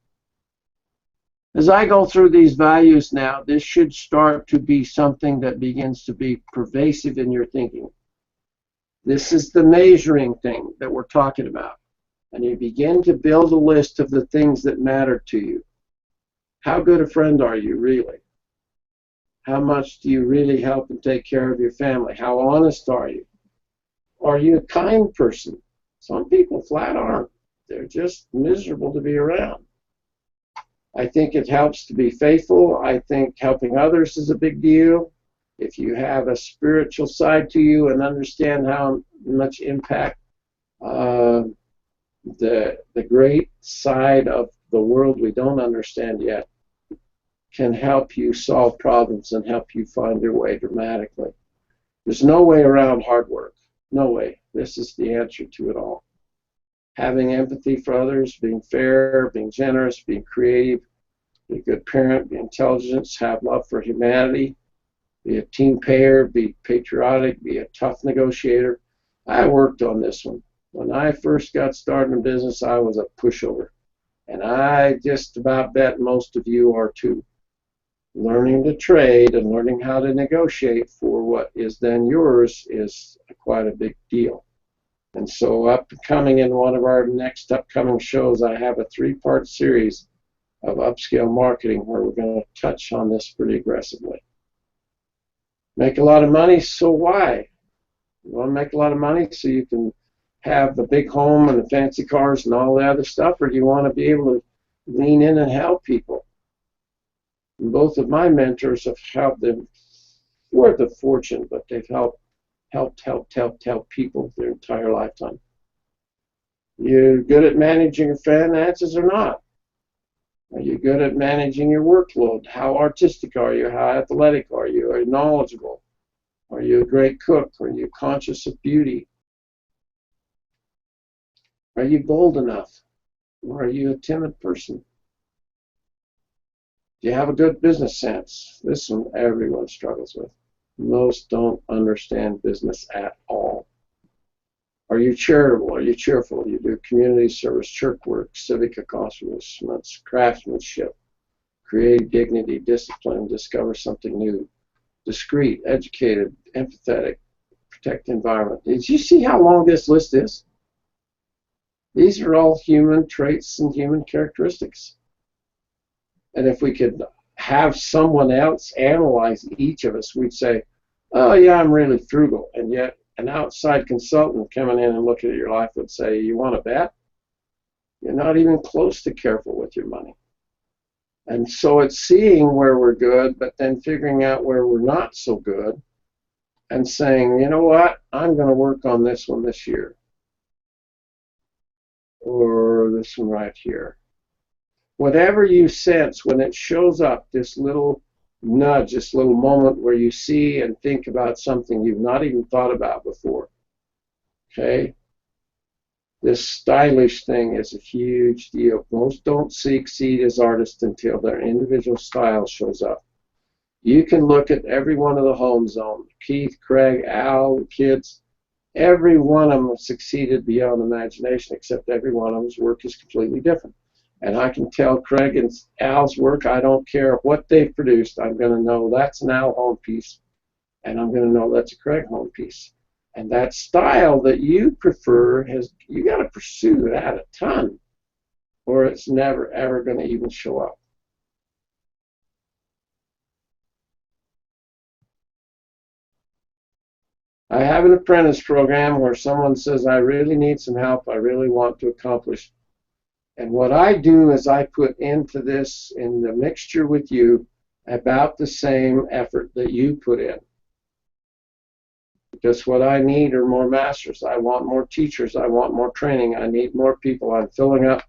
As I go through these values now, this should start to be something that begins to be pervasive in your thinking. This is the measuring thing that we're talking about. And you begin to build a list of the things that matter to you. How good a friend are you, really? How much do you really help and take care of your family? How honest are you? Are you a kind person? Some people flat aren't. They're just miserable to be around. I think it helps to be faithful. I think helping others is a big deal. If you have a spiritual side to you and understand how much impact the great side of the world we don't understand yet can help you solve problems and help you find your way dramatically. There's no way around hard work. No way. This is the answer to it all. Having empathy for others, being fair, being generous, being creative, be a good parent, be intelligent, have love for humanity, be a team player, be patriotic, be a tough negotiator. I worked on this one. When I first got started in business, I was a pushover. And I just about bet most of you are too. Learning to trade and learning how to negotiate for what is then yours is quite a big deal. And so upcoming in one of our next upcoming shows, I have a 3-part series of upscale marketing where we're going to touch on this pretty aggressively. Make a lot of money, so why? You want to make a lot of money so you can have the big home and the fancy cars and all the other stuff, or do you want to be able to lean in and help people? And both of my mentors have helped them worth a fortune, but they've helped people their entire lifetime. You good at managing your finances or not? Are you good at managing your workload? How artistic are you? How athletic are you? Are you knowledgeable? Are you a great cook? Are you conscious of beauty? Are you bold enough? Or are you a timid person? Do you have a good business sense? This one everyone struggles with. Most don't understand business at all. Are you charitable? Are you cheerful? You do community service, church work, civic accomplishments, craftsmanship, creative dignity, discipline, discover something new, discreet, educated, empathetic, protect the environment. Did you see how long this list is? These are all human traits and human characteristics. And if we could have someone else analyze each of us, we'd say, oh yeah, I'm really frugal. And yet an outside consultant coming in and looking at your life would say, you want to bet? You're not even close to careful with your money. And so it's seeing where we're good, but then figuring out where we're not so good and saying, you know what, I'm going to work on this one this year. Or this one right here. Whatever you sense when it shows up, this little nudge, this little moment where you see and think about something you've not even thought about before. Okay? This stylish thing is a huge deal. Most don't succeed as artists until their individual style shows up. You can look at every one of the homes on Keith, Craig, Al, the kids. Every one of them succeeded beyond imagination, except every one of them's work is completely different. And I can tell Craig and Al's work, I don't care what they've produced, I'm going to know that's an Al home piece, and I'm going to know that's a Craig home piece. And that style that you prefer, you got to pursue that a ton, or it's never, ever going to even show up. I have an apprentice program where someone says, I really need some help, I really want to accomplish. And what I do is I put into this, in the mixture with you, about the same effort that you put in. Because what I need are more masters. I want more teachers. I want more training. I need more people. I'm filling up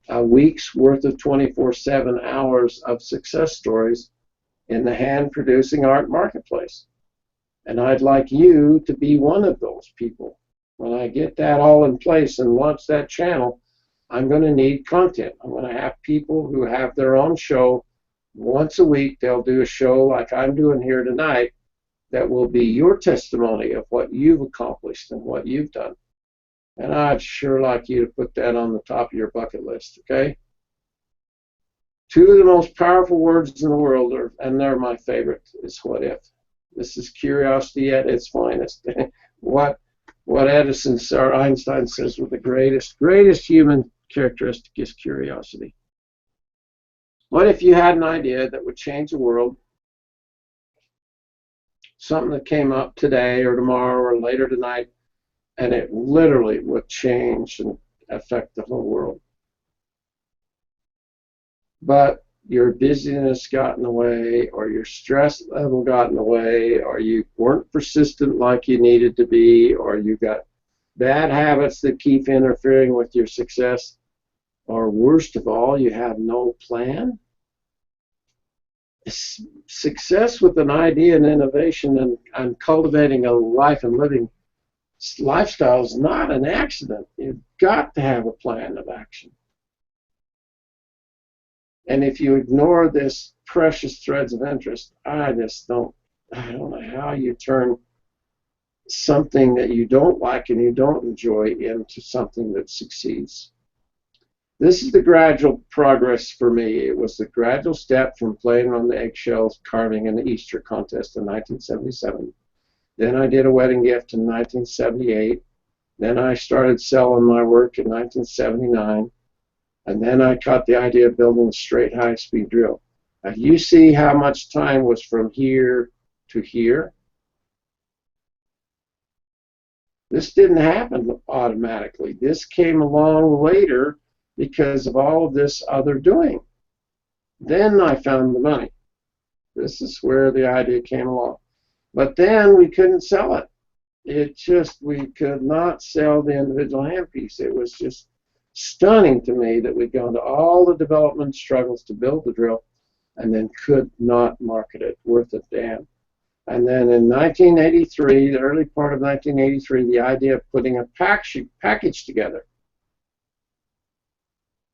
a week's worth of 24/7 hours of success stories in the hand-producing art marketplace. And I'd like you to be one of those people. When I get that all in place and launch that channel, I'm going to need content. I'm going to have people who have their own show Once a week, they'll do a show like I'm doing here tonight that will be your testimony of what you've accomplished and what you've done. And I'd sure like you to put that on the top of your bucket list, okay? Two of the most powerful words in the world, and they're my favorite, is what if. This is curiosity at its finest. what Edison or Einstein says with the greatest human characteristic is curiosity. What if you had an idea that would change the world? Something that came up today or tomorrow or later tonight, and it literally would change and affect the whole world. But your busyness got in the way, or your stress level got in the way, or you weren't persistent like you needed to be, or you got bad habits that keep interfering with your success, or worst of all, you have no plan. Success with an idea and innovation and cultivating a life and living lifestyle is not an accident. You've got to have a plan of action. And if you ignore this precious threads of interest, I don't know how you turn something that you don't like and you don't enjoy into something that succeeds. This is the gradual progress for me. It was the gradual step from playing on the eggshells carving in the Easter contest in 1977. Then I did a wedding gift in 1978. Then I started selling my work in 1979. And then I caught the idea of building a straight high-speed drill. Now you see how much time was from here to here? This didn't happen automatically. This came along later because of all of this other doing. Then I found the money. This is where the idea came along. But then we couldn't sell it. We could not sell the individual handpiece. It was just stunning to me that we'd gone to all the development struggles to build the drill and then could not market it worth a damn. And then in 1983, the early part of 1983, the idea of putting a package together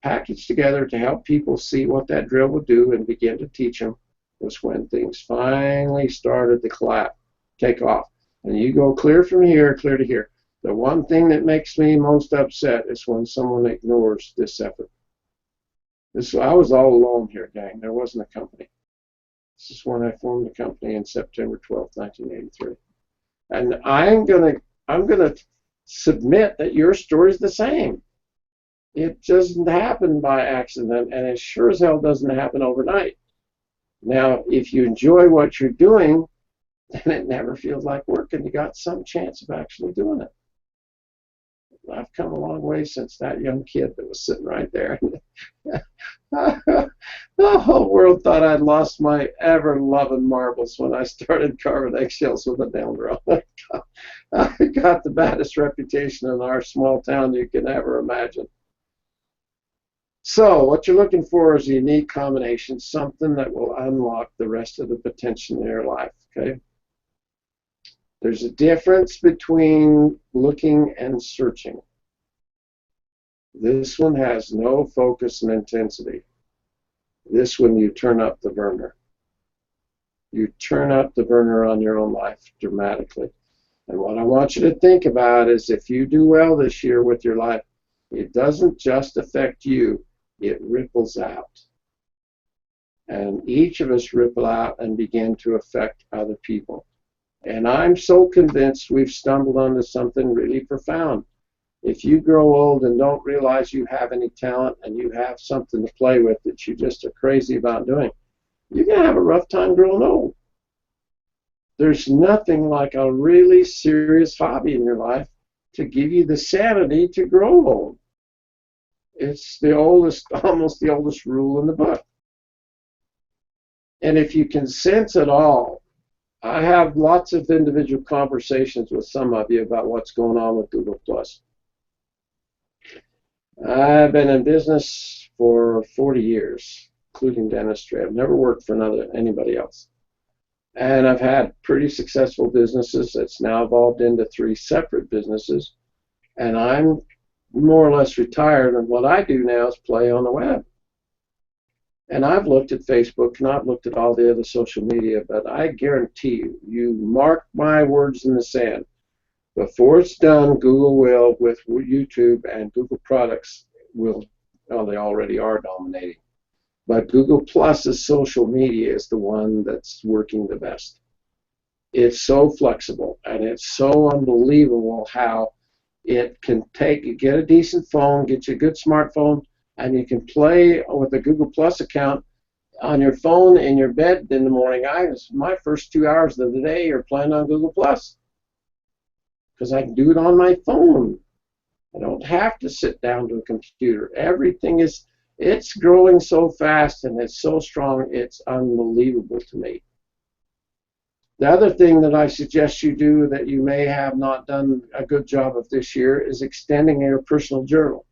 to help people see what that drill would do and begin to teach them was when things finally started to take off. And you go clear from here, clear to here. The one thing that makes me most upset is when someone ignores this effort. I was all alone here, gang. There wasn't a company. This is when I formed the company in September 12, 1983. And I'm gonna submit that your story is the same. It doesn't happen by accident, and it sure as hell doesn't happen overnight. Now, if you enjoy what you're doing, then it never feels like work, and you got some chance of actually doing it. I've come a long way since that young kid that was sitting right there. The whole world thought I'd lost my ever-loving marbles when I started carving eggshells with a nail drill. I got the baddest reputation in our small town you can ever imagine. So what you're looking for is a unique combination, something that will unlock the rest of the potential in your life, okay? There's a difference between looking and searching. This one has no focus and intensity. This one, you turn up the burner. You turn up the burner on your own life dramatically. And what I want you to think about is if you do well this year with your life, it doesn't just affect you, it ripples out. And each of us ripple out and begin to affect other people. And I'm so convinced we've stumbled onto something really profound. If you grow old and don't realize you have any talent and you have something to play with that you just are crazy about doing, you're going to have a rough time growing old. There's nothing like a really serious hobby in your life to give you the sanity to grow old. It's the oldest, almost the oldest rule in the book. And if you can sense it all, I have lots of individual conversations with some of you about what's going on with Google+. I've been in business for 40 years, including dentistry. I've never worked for anybody else. And I've had pretty successful businesses that's now evolved into 3 separate businesses. And I'm more or less retired, and what I do now is play on the web. And I've looked at Facebook and I've looked at all the other social media, but I guarantee you, you mark my words in the sand, before it's done, Google will, with YouTube and Google products, will, well, they already are dominating. But Google Plus's social media is the one that's working the best. It's so flexible, and it's so unbelievable how it can get a decent phone, get you a good smartphone, and you can play with a Google Plus account on your phone in your bed in the morning. My first 2 hours of the day are playing on Google Plus because I can do it on my phone. I don't have to sit down to a computer. It's growing so fast and it's so strong, it's unbelievable to me. The other thing that I suggest you do that you may have not done a good job of this year is extending your personal journal.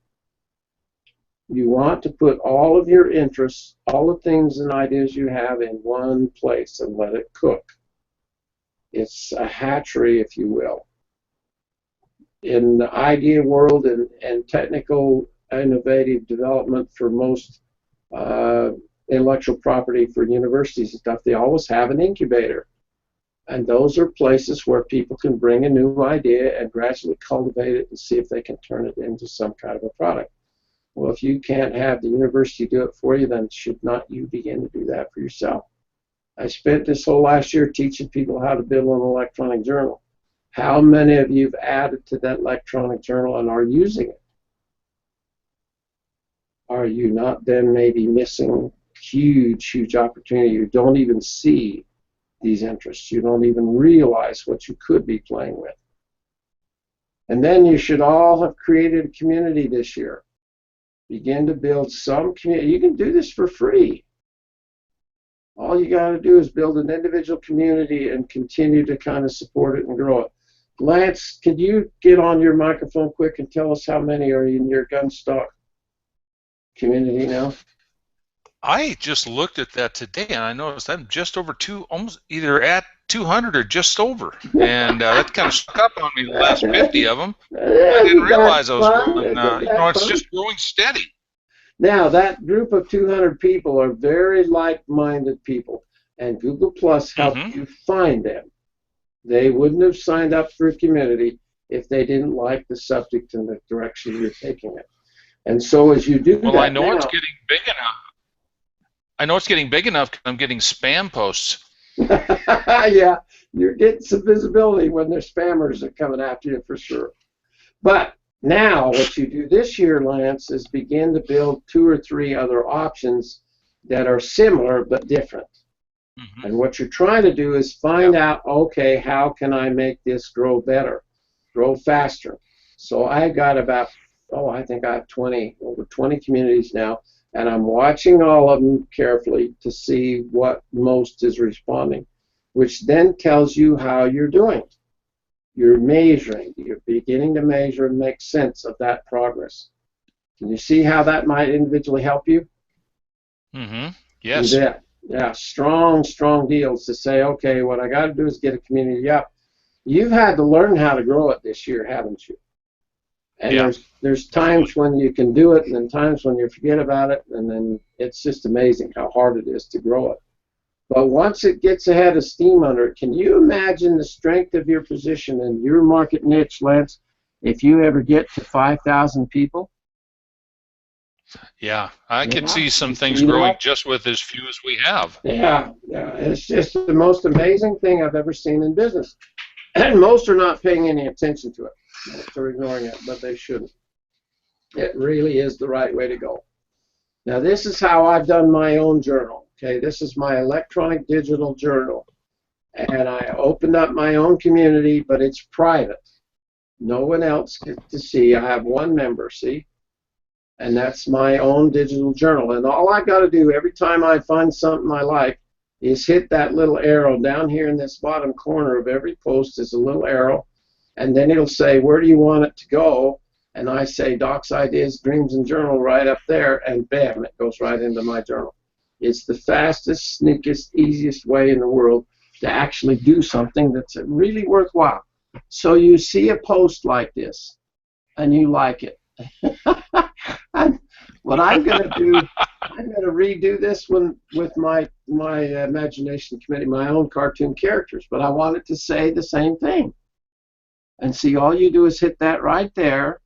You want to put all of your interests, all the things and ideas you have in one place and let it cook. It's a hatchery, if you will. In the idea world and technical innovative development for most intellectual property for universities and stuff, they always have an incubator. And those are places where people can bring a new idea and gradually cultivate it and see if they can turn it into some kind of a product. Well, if you can't have the university do it for you, then should not you begin to do that for yourself? I spent this whole last year teaching people how to build an electronic journal. How many of you have added to that electronic journal and are using it? Are you not then maybe missing huge opportunity? You don't even see these interests. You don't even realize what you could be playing with. And then you should all have created a community this year. Begin to build some community. You can do this for free. All you got to do is build an individual community and continue to kind of support it and grow it. Lance, could you get on your microphone quick and tell us how many are in your Gunstock community now? I just looked at that today, and I noticed I'm just over almost either at 200 or just over, and that kind of stuck up on me. The last 50 of them, I didn't realize I was growing. It's just growing steady. Now that group of 200 people are very like-minded people, and Google Plus helped you find them. They wouldn't have signed up for a community if they didn't like the subject and the direction you're taking it. And so as you do that, I know it's getting big enough. I know it's getting big enough because I'm getting spam posts. Yeah, you're getting some visibility when there's spammers that are coming after you for sure. But now what you do this year, Lance, is begin to build 2 or 3 other options that are similar but different. And what you're trying to do is find out, okay, how can I make this grow better, grow faster? So I got about, I think I have over 20 communities now, and I'm watching all of them carefully to see what most is responding, which then tells you how you're doing. You're measuring. You're beginning to measure and make sense of that progress. Can you see how that might individually help you? Yes. Yeah, strong deals to say, okay, what I got to do is get a community up. You've had to learn how to grow it this year, haven't you? And there's times when you can do it, and then times when you forget about it, and then it's just amazing how hard it is to grow it. But once it gets ahead of steam under it, can you imagine the strength of your position and your market niche, Lance, if you ever get to 5,000 people? Yeah, I can see some things growing just with as few as we have. Yeah, it's just the most amazing thing I've ever seen in business. And most are not paying any attention to it. Most are ignoring it, but they shouldn't. It really is the right way to go. Now, this is how I've done my own journal. Okay, this is my electronic digital journal. And I opened up my own community, but it's private. No one else gets to see. I have one member, see? And that's my own digital journal. And all I got to do every time I find something I like is hit that little arrow down here in this bottom corner of every post is a little arrow, and then it'll say, where do you want it to go? And I say Docs, Ideas, Dreams, and Journal right up there, and bam, it goes right into my journal. It's the fastest, sneakiest, easiest way in the world to actually do something that's really worthwhile. So you see a post like this, and you like it. And What I'm going to do, I'm going to redo this one with my imagination committee, my own cartoon characters, but I want it to say the same thing. And see, all you do is hit that right there,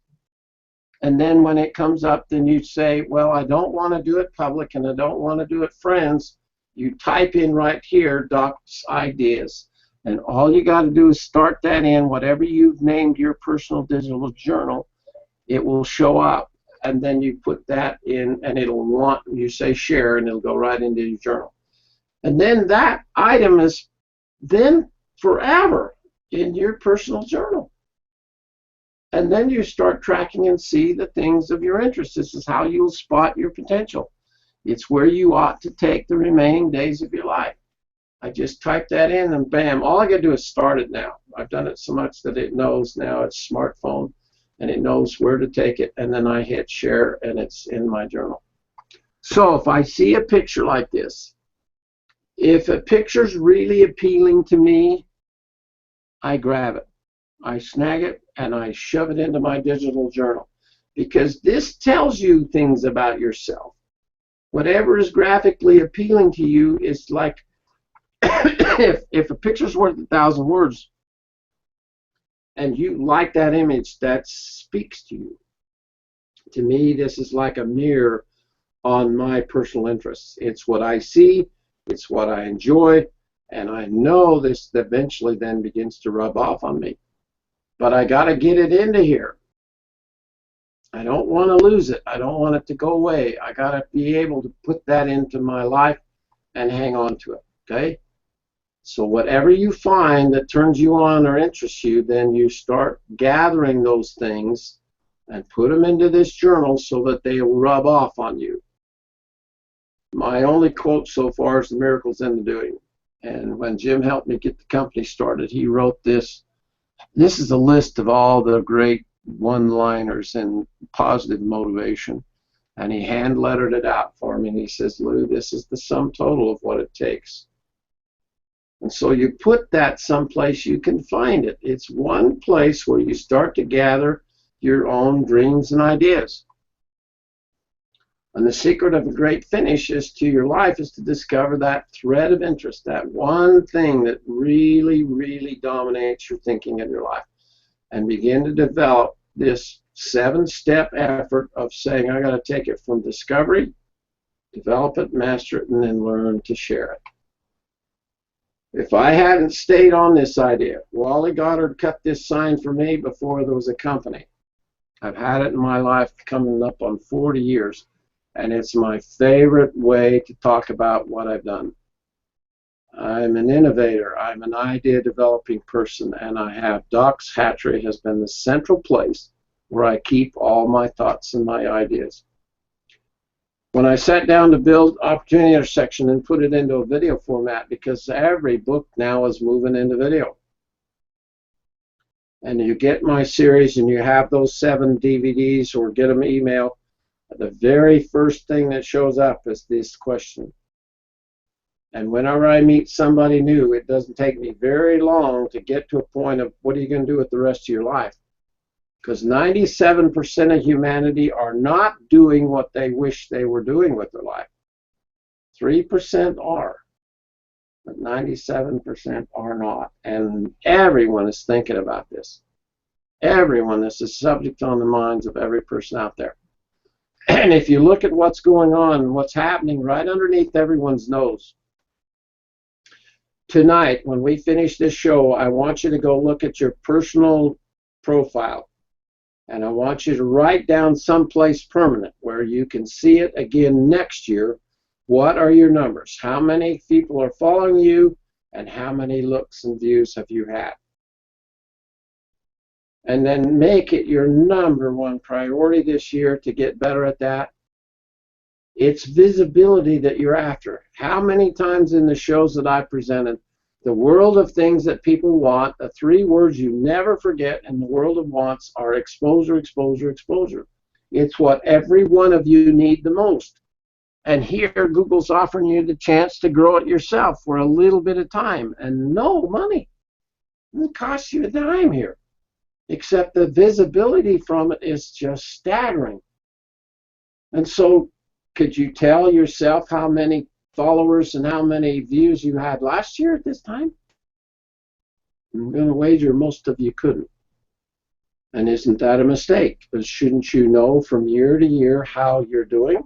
and then when it comes up, then you say, well, I don't want to do it public, and I don't want to do it friends. You type in right here, Doc's ideas, and all you got to do is start that in, whatever you've named your personal digital journal, it will show up, and then you put that in, and it'll want, you say share, and it'll go right into your journal. And then that item is then forever in your personal journal. And then you start tracking and see the things of your interest. This is how you'll spot your potential. It's where you ought to take the remaining days of your life. I just type that in and bam, all I got to do is start it now. I've done it so much that it knows now it's smartphone and it knows where to take it, and then I hit share and it's in my journal. So if I see a picture like this, if a picture's really appealing to me, I grab it. I snag it and I shove it into my digital journal, because this tells you things about yourself. Whatever is graphically appealing to you is like if a picture's worth 1,000 words and you like that image, that speaks to you. To me, this is like a mirror on my personal interests. It's what I see, it's what I enjoy, and I know this eventually then begins to rub off on me. But I got to get it into here. I don't want to lose it. I don't want it to go away. I got to be able to put that into my life and hang on to it. Okay? So whatever you find that turns you on or interests you, then you start gathering those things and put them into this journal so that they will rub off on you. My only quote so far is the miracle's in the doing. And when Jim helped me get the company started, he wrote this. This is a list of all the great one-liners and positive motivation. And he hand-lettered it out for me, and he says, Lou, this is the sum total of what it takes. And so you put that someplace you can find it. It's one place where you start to gather your own dreams and ideas. And the secret of a great finish is to your life is to discover that thread of interest, that one thing that really, really dominates your thinking in your life, and begin to develop this 7-step effort of saying, I got to take it from discovery, develop it, master it, and then learn to share it. If I hadn't stayed on this idea, Wally Goddard cut this sign for me before there was a company. I've had it in my life coming up on 40 years. And it's my favorite way to talk about what I've done. I'm an innovator. I'm an idea developing person, and I have Doc's Hatchery has been the central place where I keep all my thoughts and my ideas. When I sat down to build Opportunity Intersection and put it into a video format, because every book now is moving into video. And you get my series and you have those 7 DVDs or get them email. The very first thing that shows up is this question. And whenever I meet somebody new, it doesn't take me very long to get to a point of what are you going to do with the rest of your life? Because 97% of humanity are not doing what they wish they were doing with their life. 3% are, but 97% are not. And everyone is thinking about this. Everyone, this is a subject on the minds of every person out there. And if you look at what's going on, what's happening right underneath everyone's nose. Tonight, when we finish this show, I want you to go look at your personal profile. And I want you to write down someplace permanent where you can see it again next year. What are your numbers? How many people are following you? And how many looks and views have you had? And then make it your #1 priority this year to get better at that. It's visibility that you're after. How many times in the shows that I presented, the world of things that people want, the 3 words you never forget in the world of wants are exposure, exposure, exposure. It's what every one of you need the most. And here Google's offering you the chance to grow it yourself for a little bit of time and no money. It doesn't cost you a dime here. Except the visibility from it is just staggering. And so, could you tell yourself how many followers and how many views you had last year at this time? I'm going to wager most of you couldn't. And isn't that a mistake? But shouldn't you know from year to year how you're doing?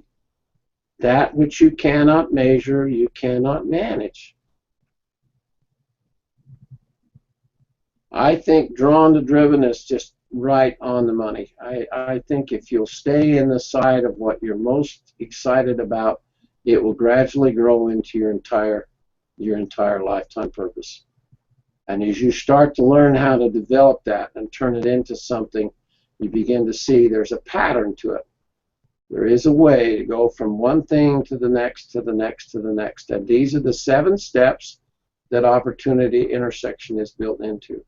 That which you cannot measure, you cannot manage. I think Drawn to Driven is just right on the money. I think if you'll stay in the side of what you're most excited about, it will gradually grow into your entire lifetime purpose. And as you start to learn how to develop that and turn it into something, you begin to see there's a pattern to it. There is a way to go from one thing to the next, to the next, to the next. And these are the 7 steps that opportunity intersection is built into.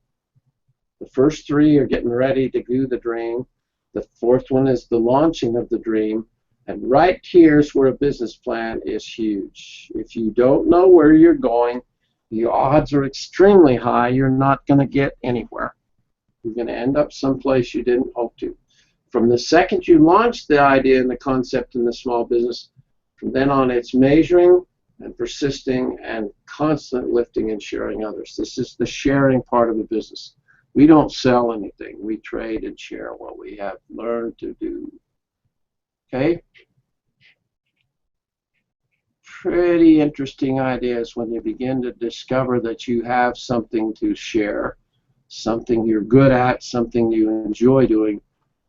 The first 3 are getting ready to do the dream. The 4th one is the launching of the dream. And right here's where a business plan is huge. If you don't know where you're going, the odds are extremely high you're not going to get anywhere. You're going to end up someplace you didn't hope to. From the second you launch the idea and the concept in the small business, from then on it's measuring and persisting and constant lifting and sharing others. This is the sharing part of the business. We don't sell anything. We trade and share what we have learned to do. Okay? Pretty interesting ideas when you begin to discover that you have something to share, something you're good at, something you enjoy doing,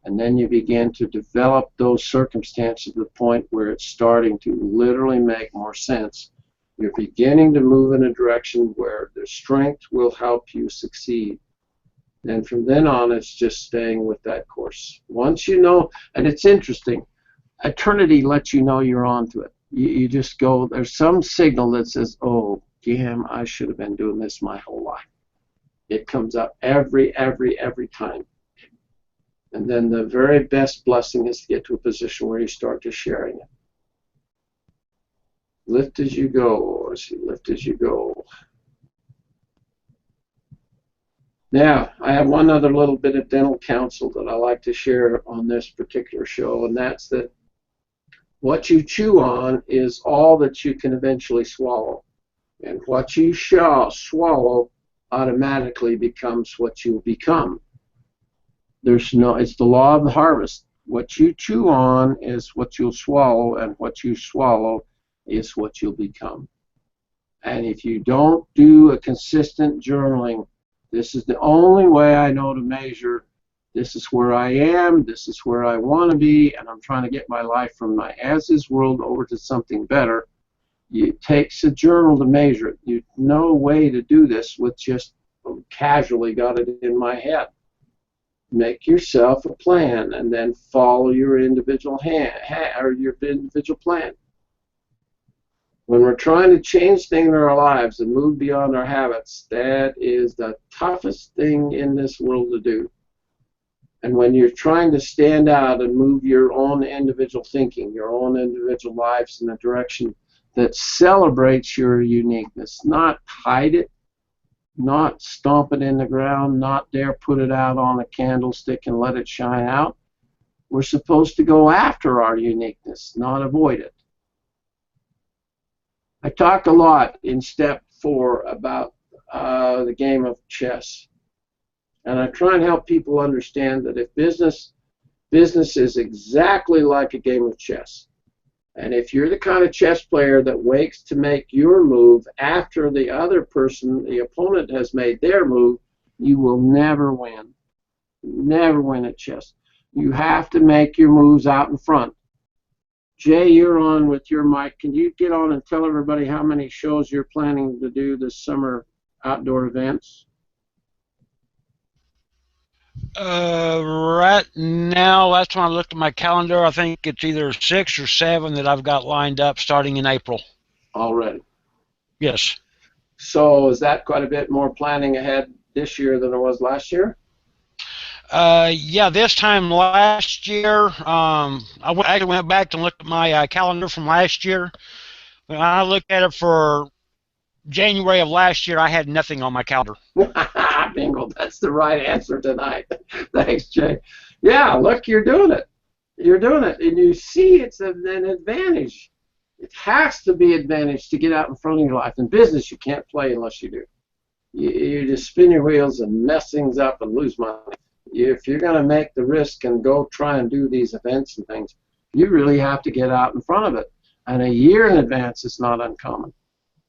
and then you begin to develop those circumstances to the point where it's starting to literally make more sense. You're beginning to move in a direction where the strength will help you succeed. And from then on, it's just staying with that course. Once you know, and it's interesting, eternity lets you know you're onto it. You just go, there's some signal that says, oh, damn, I should have been doing this my whole life. It comes up every time. And then the very best blessing is to get to a position where you start to sharing it. Lift as you go, as you lift as you go. Now, I have one other little bit of dental counsel that I like to share on this particular show, and that's that what you chew on is all that you can eventually swallow. And what you shall swallow automatically becomes what you become. It's the law of the harvest. What you chew on is what you'll swallow, and what you swallow is what you'll become. And if you don't do a consistent journaling, this is the only way I know to measure this is where I am, this is where I want to be, and I'm trying to get my life from my as-is world over to something better. It takes a journal to measure it. There's no way to do this with just casually got it in my head. Make yourself a plan and then follow your individual individual plan. When we're trying to change things in our lives and move beyond our habits, that is the toughest thing in this world to do. And when you're trying to stand out and move your own individual thinking, your own individual lives in a direction that celebrates your uniqueness, not hide it, not stomp it in the ground, not dare put it out on a candlestick and let it shine out. We're supposed to go after our uniqueness, not avoid it. I talk a lot in step 4 about the game of chess. And I try and help people understand that if business is exactly like a game of chess. And if you're the kind of chess player that waits to make your move after the other person, the opponent, has made their move, you will never win. Never win at chess. You have to make your moves out in front. Jay, you're on with your mic. Can you get on and tell everybody how many shows you're planning to do this summer, outdoor events? Right now, last time I looked at my calendar, I think it's either 6 or 7 that I've got lined up starting in April. Already. Yes. So is that quite a bit more planning ahead this year than it was last year? Yeah, this time last year, I actually went back to look at my calendar from last year. When I looked at it for January of last year, I had nothing on my calendar. Bingo, that's the right answer tonight. Thanks, Jay. Yeah, look, you're doing it. You're doing it, and you see it's an advantage. It has to be advantage to get out in front of your life. In business, you can't play unless you do. You just spin your wheels and mess things up and lose money. If you're going to make the risk and go try and do these events and things, you really have to get out in front of it. And a year in advance is not uncommon.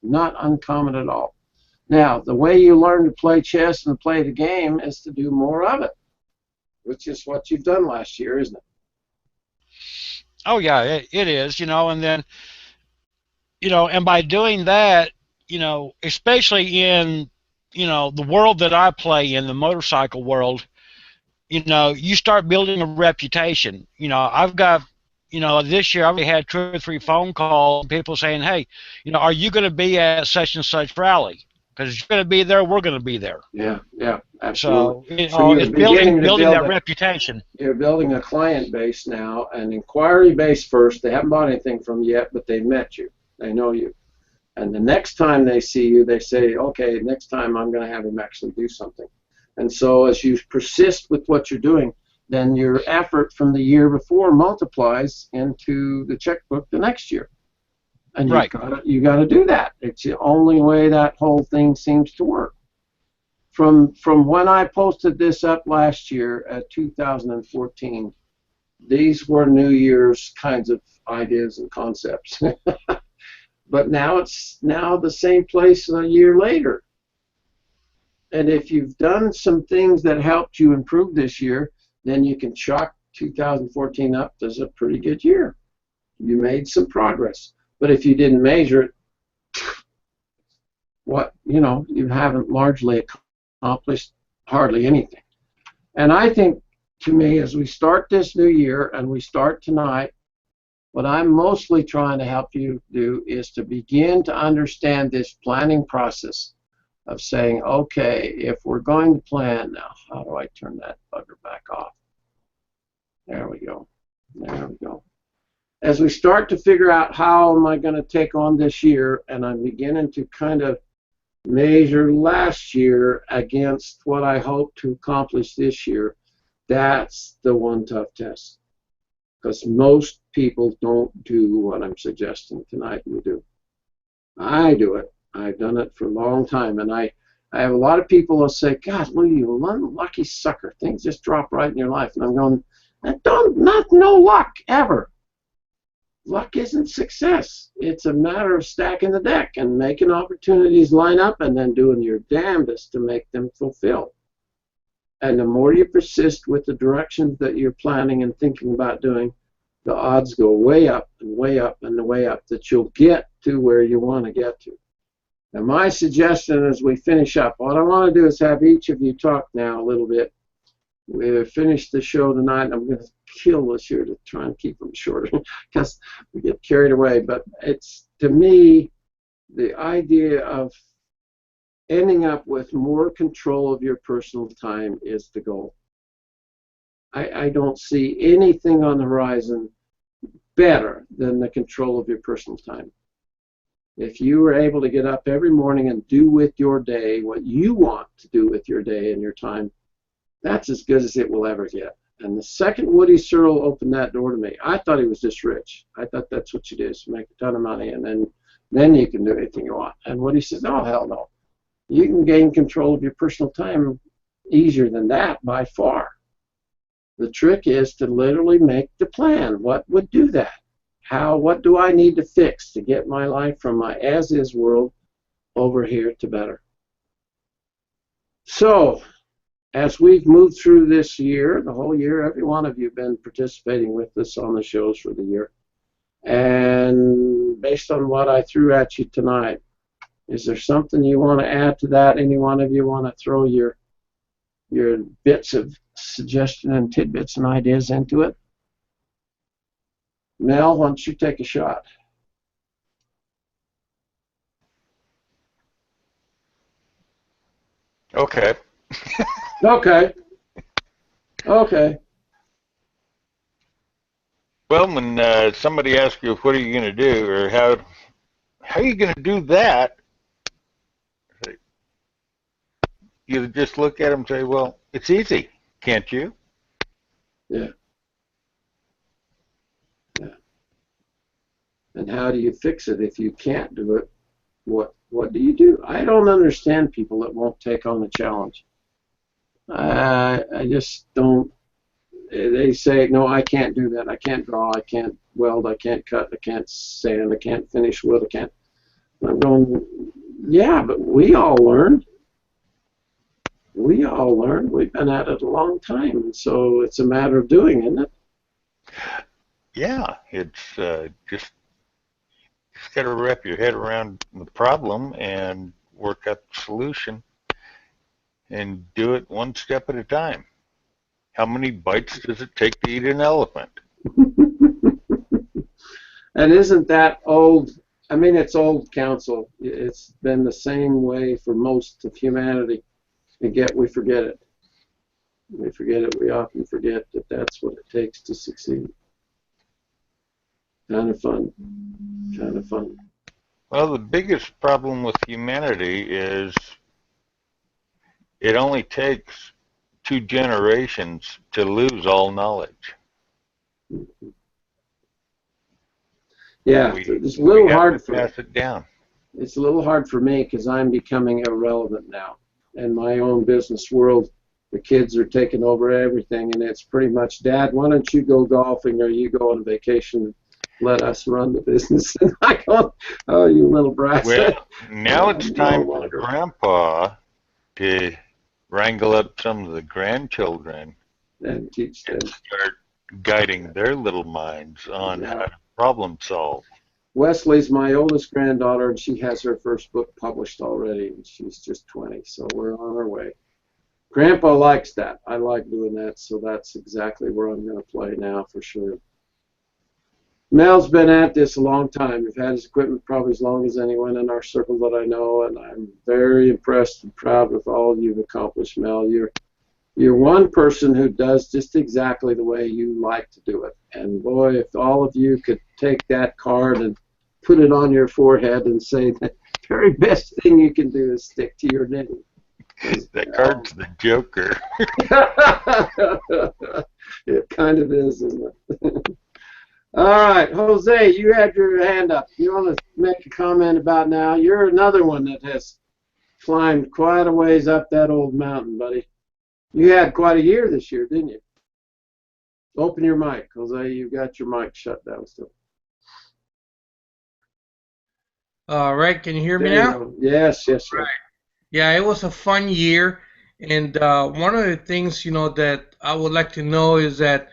Not uncommon at all. Now, the way you learn to play chess and play the game is to do more of it, which is what you've done last year, isn't it? Oh yeah, it is, and then, and by doing that, especially in, the world that I play in, the motorcycle world, you start building a reputation. I've got, this year I've already had 2 or 3 phone calls, people saying, hey, are you going to be at such and such rally? Because you're going to be there, we're going to be there. Yeah, absolutely. So, it's building that reputation. You're building a client base now, an inquiry base first. They haven't bought anything from you yet, but they've met you. They know you. And the next time they see you, they say, okay, next time I'm going to have him actually do something. And so as you persist with what you're doing, then your effort from the year before multiplies into the checkbook the next year. And you got to do that. It's the only way that whole thing seems to work. From when I posted this up last year at 2014, these were New Year's kinds of ideas and concepts. But now it's the same place a year later. And if you've done some things that helped you improve this year, then you can chalk 2014 up as a pretty good year. You made some progress. But if you didn't measure it, you haven't largely accomplished hardly anything. And I think, to me, as we start this new year and we start tonight, what I'm mostly trying to help you do is to begin to understand this planning process of saying, okay, if we're going to plan now, how do I turn that bugger back off? There we go. There we go. As we start to figure out how am I going to take on this year, and I'm beginning to kind of measure last year against what I hope to accomplish this year, that's the one tough test. Because most people don't do what I'm suggesting tonight we do. I do it. I've done it for a long time, and I have a lot of people who say, God, Lou, you lucky sucker. Things just drop right in your life. And I'm going, no luck, ever. Luck isn't success. It's a matter of stacking the deck and making opportunities line up and then doing your damnedest to make them fulfill. And the more you persist with the directions that you're planning and thinking about doing, the odds go way up and way up and way up that you'll get to where you want to get to. Now, my suggestion as we finish up, what I want to do is have each of you talk now a little bit. We've finished the show tonight, and I'm going to kill this year to try and keep them shorter because we get carried away. But it's, to me, the idea of ending up with more control of your personal time is the goal. I don't see anything on the horizon better than the control of your personal time. If you were able to get up every morning and do with your day what you want to do with your day and your time, that's as good as it will ever get. And the second Woody Searle opened that door to me, I thought he was just rich. I thought that's what you do, is make a ton of money, and then you can do anything you want. And Woody says, oh, hell no. You can gain control of your personal time easier than that by far. The trick is to literally make the plan. What would do that? What do I need to fix to get my life from my as-is world over here to better? So, as we've moved through this year, the whole year, every one of you have been participating with us on the shows for the year. And based on what I threw at you tonight, is there something you want to add to that? Any one of you want to throw your bits of suggestion and tidbits and ideas into it? Mel, why don't you take a shot? Okay. Okay. Well, when somebody asks you, what are you going to do, or how are you going to do that, you just look at them and say, well, it's easy, can't you? Yeah. And how do you fix it if you can't do it? What do you do? I don't understand people that won't take on the challenge. I just don't. They say, no, I can't do that. I can't draw. I can't weld. I can't cut. I can't sand. I can't finish wood. I can't. I'm going, yeah, but we all learned. We all learned. We've been at it a long time. So it's a matter of doing, isn't it? Yeah, it's just got to wrap your head around the problem and work out the solution and do it one step at a time. How many bites does it take to eat an elephant? And isn't that old? I mean, it's old counsel. It's been the same way for most of humanity. And yet we forget it. We forget it. We often forget that that's what it takes to succeed. Kind of fun. Kind of fun. Well, the biggest problem with humanity is it only takes 2 generations to lose all knowledge. Yeah, it's a little hard for pass it down. It's a little hard for me because I'm becoming irrelevant now. In my own business world, the kids are taking over everything, and it's pretty much, Dad, why don't you go golfing or you go on vacation? Let us run the business. And I go, oh, you little brats. Well, now it's time No for longer. Grandpa to wrangle up some of the grandchildren And teach them. and start guiding their little minds on Yeah. how to problem solve. Wesley's my oldest granddaughter, and she has her first book published already, and she's just 20, so we're on our way. Grandpa likes that. I like doing that, so that's exactly where I'm going to play now for sure. Mel's been at this a long time. We've had his equipment probably as long as anyone in our circle that I know, and I'm very impressed and proud with all you've accomplished, Mel. You're one person who does just exactly the way you like to do it. And boy, if all of you could take that card and put it on your forehead and say the very best thing you can do is stick to your knitting. That card's the Joker. It kind of is, isn't it? All right, Jose, you had your hand up. You want to make a comment about now? You're another one that has climbed quite a ways up that old mountain, buddy. You had quite a year this year, didn't you? Open your mic, Jose. You've got your mic shut down still. All right, can you hear me There you now? go. Yes, yes, sir. Right. Yeah, it was a fun year, and one of the things that I would like to know is that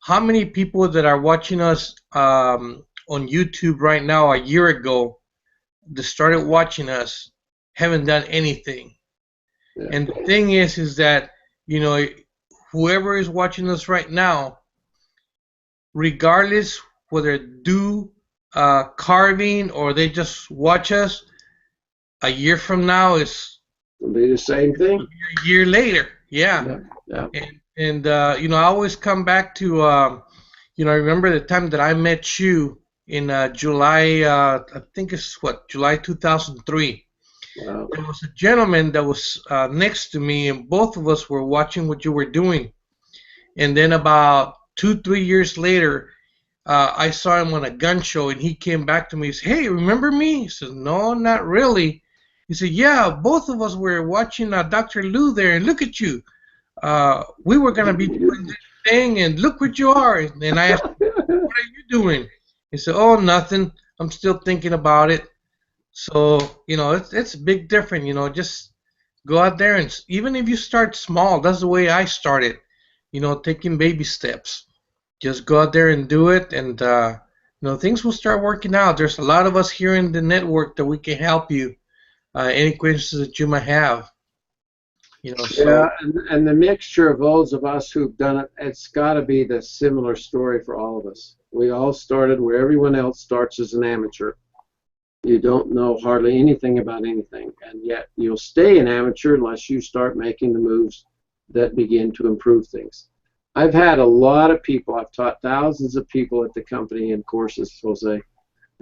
how many people that are watching us on YouTube right now a year ago that started watching us haven't done anything. Yeah. And the thing is that whoever is watching us right now, regardless whether they do carving or they just watch us, a year from now is It'll be the same thing. a year later. Yeah. Yeah. And I always come back to I remember the time that I met you in July. I think it's July 2003. Wow. There was a gentleman that was next to me, and both of us were watching what you were doing. And then about 2-3 years later, I saw him on a gun show, and he came back to me. He said, "Hey, remember me?" He said, "No, not really." He said, "Yeah, both of us were watching Dr. Lou there, and look at you. We were going to be doing this thing, and look what you are." And I asked him, "What are you doing?" He said, "Oh, nothing. I'm still thinking about it." So, it's a big difference, just go out there, and even if you start small, that's the way I started, taking baby steps. Just go out there and do it, and, things will start working out. There's a lot of us here in the network that we can help you, any questions that you might have. So. Yeah, and the mixture of those of us who've done it, it's got to be the similar story for all of us. We all started where everyone else starts as an amateur. You don't know hardly anything about anything, and yet you'll stay an amateur unless you start making the moves that begin to improve things. I've had a lot of people, I've taught thousands of people at the company in courses, Jose.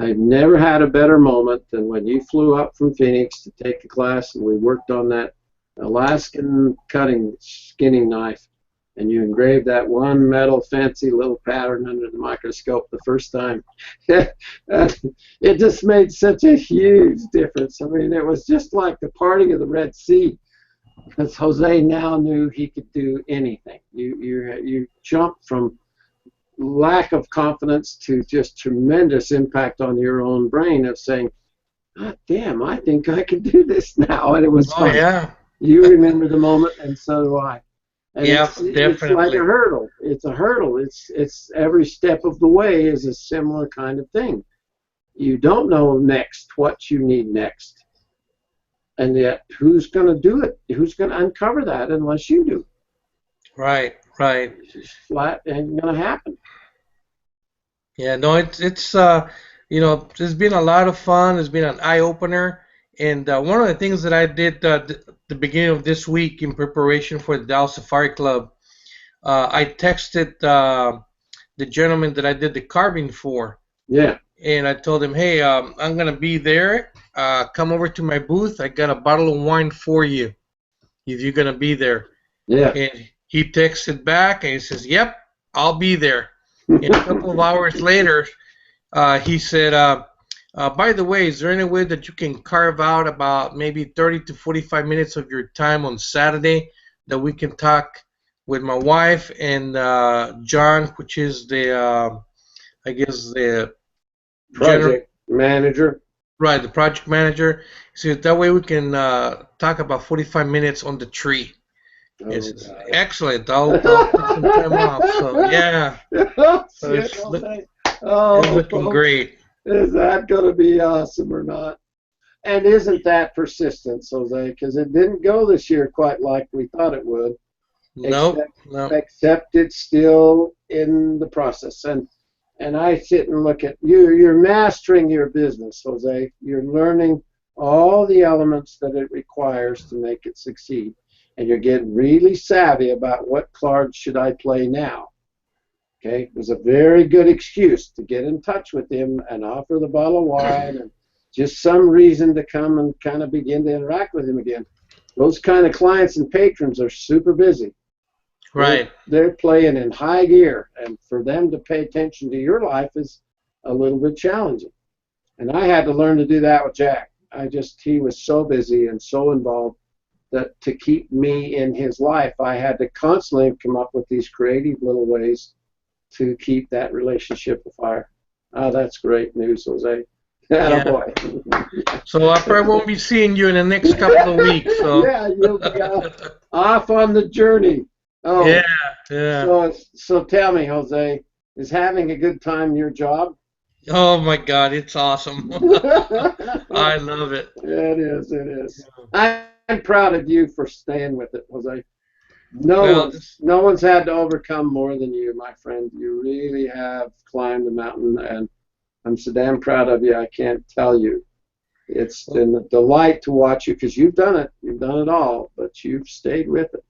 I've never had a better moment than when you flew up from Phoenix to take the class, and we worked on that Alaskan skinning knife. and you engrave that one metal fancy little pattern under the microscope the first time, it just made such a huge difference. I mean, it was just like the parting of the Red Sea, because Jose now knew he could do anything. You jumped from lack of confidence to just tremendous impact on your own brain of saying, "God damn, I think I can do this now," and it was fun. yeah. You remember the moment, and so do I. And Yeah, it's like definitely. a hurdle. It's a hurdle. It's every step of the way is a similar kind of thing. You don't know next what you need next, and yet who's going to do it? Who's going to uncover that unless you do? Right, right. It's just flat ain't going to happen. Yeah, no, it's you know, it's been a lot of fun. It's been an eye opener, and one of the things that I did the beginning of this week in preparation for the Dallas Safari Club, I texted the gentleman that I did the carving for, Yeah. and I told him, hey, I'm gonna be there. Come over to my booth. I got a bottle of wine for you if you're gonna be there. Yeah. And he texted back and he says, yep, I'll be there. And a couple of hours later, he said, by the way, is there any way that you can carve out about maybe 30 to 45 minutes of your time on Saturday that we can talk with my wife and John, which is the, I guess, the Project manager. right, the project manager. So that way we can talk about 45 minutes on the tree. Oh, It's God. excellent. I'll take some time off. So yeah, so Shit, it's Jose. Oh, it's looking folks, great. is that going to be awesome or not? And isn't that persistence, Jose? Because it didn't go this year quite like we thought it would. Nope, nope. Except it's still in the process. And I sit and look at you. You're mastering your business, Jose. You're learning all the elements that it requires to make it succeed. And you're getting really savvy about what cards should I play now. Okay, it was a very good excuse to get in touch with him and offer the bottle of wine and just some reason to come and kind of begin to interact with him again. Those kind of clients and patrons are super busy. Right. They're playing in high gear, and for them to pay attention to your life is a little bit challenging. And I had to learn to do that with Jack. He was so busy and so involved that to keep me in his life, I had to constantly come up with these creative little ways to keep that relationship afire. Oh, that's great news, Jose. Yeah. Boy. So I probably won't be seeing you in the next couple of weeks. So Yeah, you'll be off on the journey. Oh, yeah, yeah. So tell me, Jose, is having a good time your job? Oh my God, it's awesome. I love it. It is. It is. I'm proud of you for staying with it, Jose. No Well, one's had to overcome more than you, my friend. You really have climbed the mountain, and I'm so damn proud of you. I can't tell you. It's been a delight to watch you because you've done it. You've done it all, but you've stayed with it.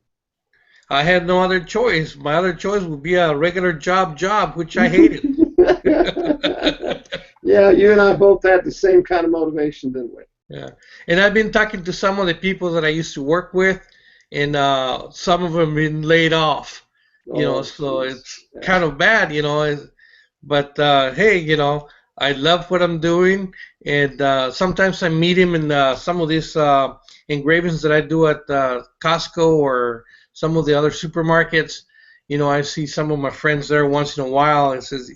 I had no other choice. My other choice would be a regular job, which I hated. Yeah, you and I both had the same kind of motivation, didn't we? Yeah, and I've been talking to some of the people that I used to work with, and some of them have been laid off. So geez. it's kind of bad, But hey, I love what I'm doing, and sometimes I meet him in some of these engravings that I do at Costco or some of the other supermarkets. I see some of my friends there once in a while, and says,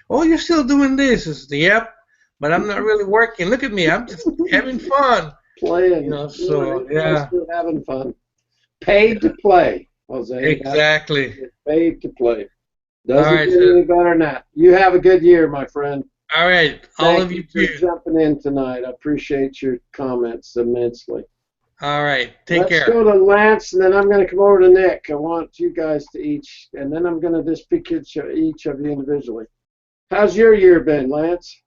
"Oh, you're still doing this?" I says, "Yep, but I'm not really working. Look at me, I'm just having fun." Playing. So yeah, Still having fun. Paid to play, Jose. exactly. Paid to play. Doesn't All right, get any better than that. You have a good year, my friend. All right, all Thank of you for too. jumping in tonight. I appreciate your comments immensely. All right, take Let's care. go to Lance, and then I'm going to come over to Nick. I want you guys to each, and then I'm going to just pick each of you individually. How's your year been, Lance?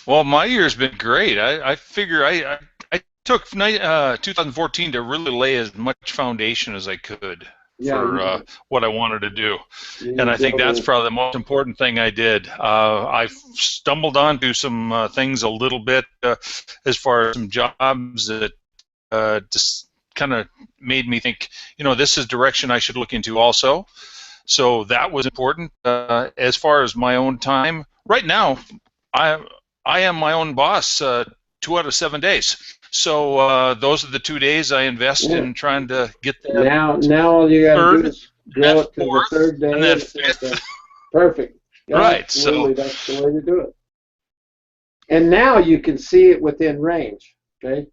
Well, my year's been great. I figure I took 2014 to really lay as much foundation as I could for what I wanted to do. And I think that's probably the most important thing I did. I stumbled onto some things a little bit as far as some jobs that just kind of made me think, this is direction I should look into also. So that was important. As far as my own time, right now, I am my own boss 2 out of 7 days. So those are the 2 days I invest in trying to get that. Now all you got to do third, is grow it to the fourth, third day. and then fifth. fifth. Perfect. Yeah, Right, absolutely, that's the way to do it. And now you can see it within range. Okay.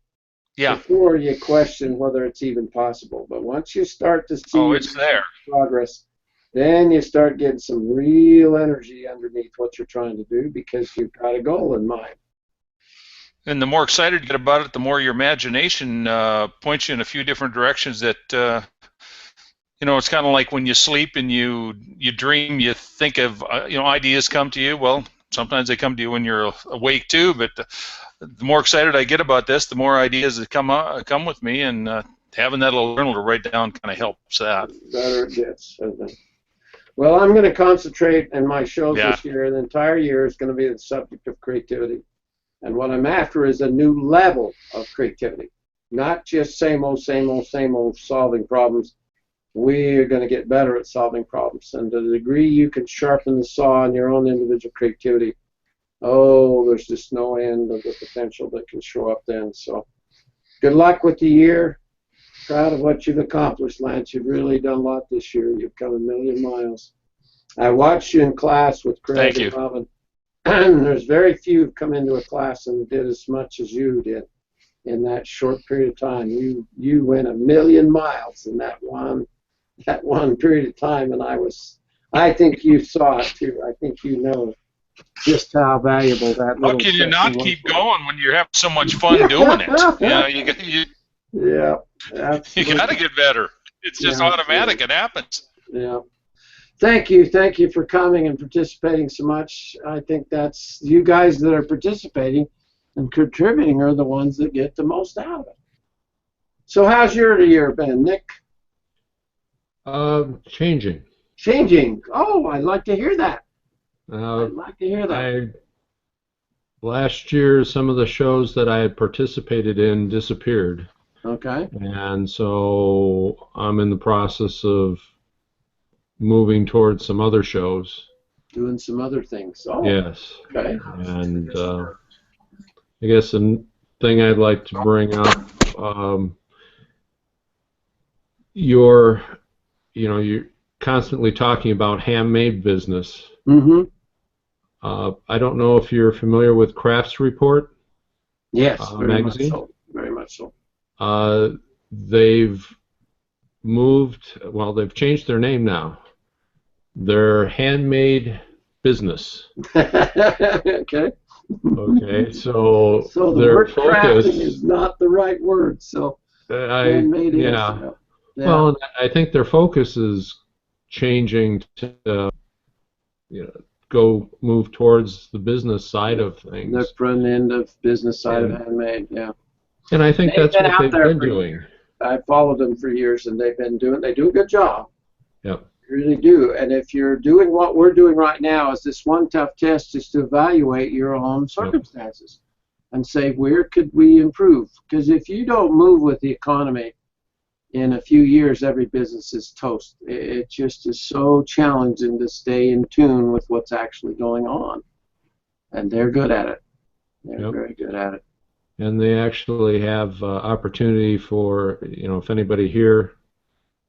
Yeah. Before you question whether it's even possible, but once you start to see It's there. progress, then you start getting some real energy underneath what you're trying to do because you've got a goal in mind. And the more excited you get about it, the more your imagination points you in a few different directions that, it's kind of like when you sleep and you dream, you think of, ideas come to you. Well, sometimes they come to you when you're awake too, but the more excited I get about this, the more ideas that come with me, and having that little journal to write down kind of helps that. Better it gets. Well, I'm going to concentrate in my shows this year. The entire year is going to be the subject of creativity. And what I'm after is a new level of creativity, not just same old solving problems. We're going to get better at solving problems. And to the degree you can sharpen the saw in your own individual creativity, there's just no end of the potential that can show up then. So good luck with the year. Proud of what you've accomplished, Lance. You've really done a lot this year. You've come a million miles. I watched you in class with Craig and Robin. There's very few who've come into a class and did as much as you did in that short period of time. You went a million miles in that one period of time, and I think you saw it too. I think you know just how valuable that. How can you not keep going when you're having so much fun doing it? Yeah, absolutely. You got to get better. It's just automatic. It happens. Yeah. Thank you for coming and participating so much. I think that's you guys that are participating and contributing are the ones that get the most out of it. So how's your year been, Nick? Changing. Changing. Oh, I'd like to hear that. I'd like to hear that. Last year, some of the shows that I had participated in disappeared. Okay. And so I'm in the process of moving towards some other shows. Doing some other things. Oh. Yes. Okay. And I guess the thing I'd like to bring up, you're constantly talking about handmade business. Mm-hmm. I don't know if you're familiar with Crafts Report. Yes, very magazine. much so. Very much so. They've changed their name now. They're Handmade Business. Okay. Okay, so the their word focus crafting is not the right word. So handmade is. Yeah. Well, I think their focus is changing to move towards the business side of things. The front end of business side of handmade, yeah. And I think that's what they've been doing. I've followed them for years, and they do a good job. Yep. They really do. And if you're doing what we're doing right now, is this one tough test is to evaluate your own circumstances and say, where could we improve? Because if you don't move with the economy, in a few years, every business is toast. It just is so challenging to stay in tune with what's actually going on. And they're good at it. They're very good at it. And they actually have opportunity for, if anybody here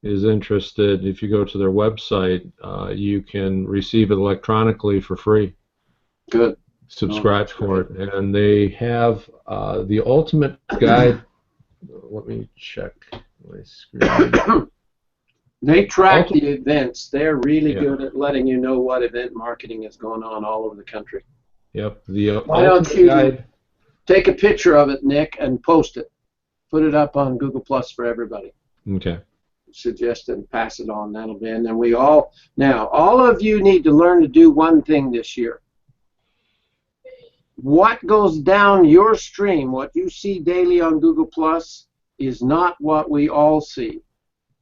is interested, if you go to their website, you can receive it electronically for free. Good. Subscribe for it. And they have the ultimate guide. Let me check my screen. They track the events. They're really good at letting you know what event marketing is going on all over the country. Yep. The Why don't ultimate you guide. Take a picture of it, Nick, and post it. Put it up on Google Plus for everybody. Okay. Suggest and pass it on. That'll be. And then all of you need to learn to do one thing this year. What goes down your stream, what you see daily on Google Plus, is not what we all see.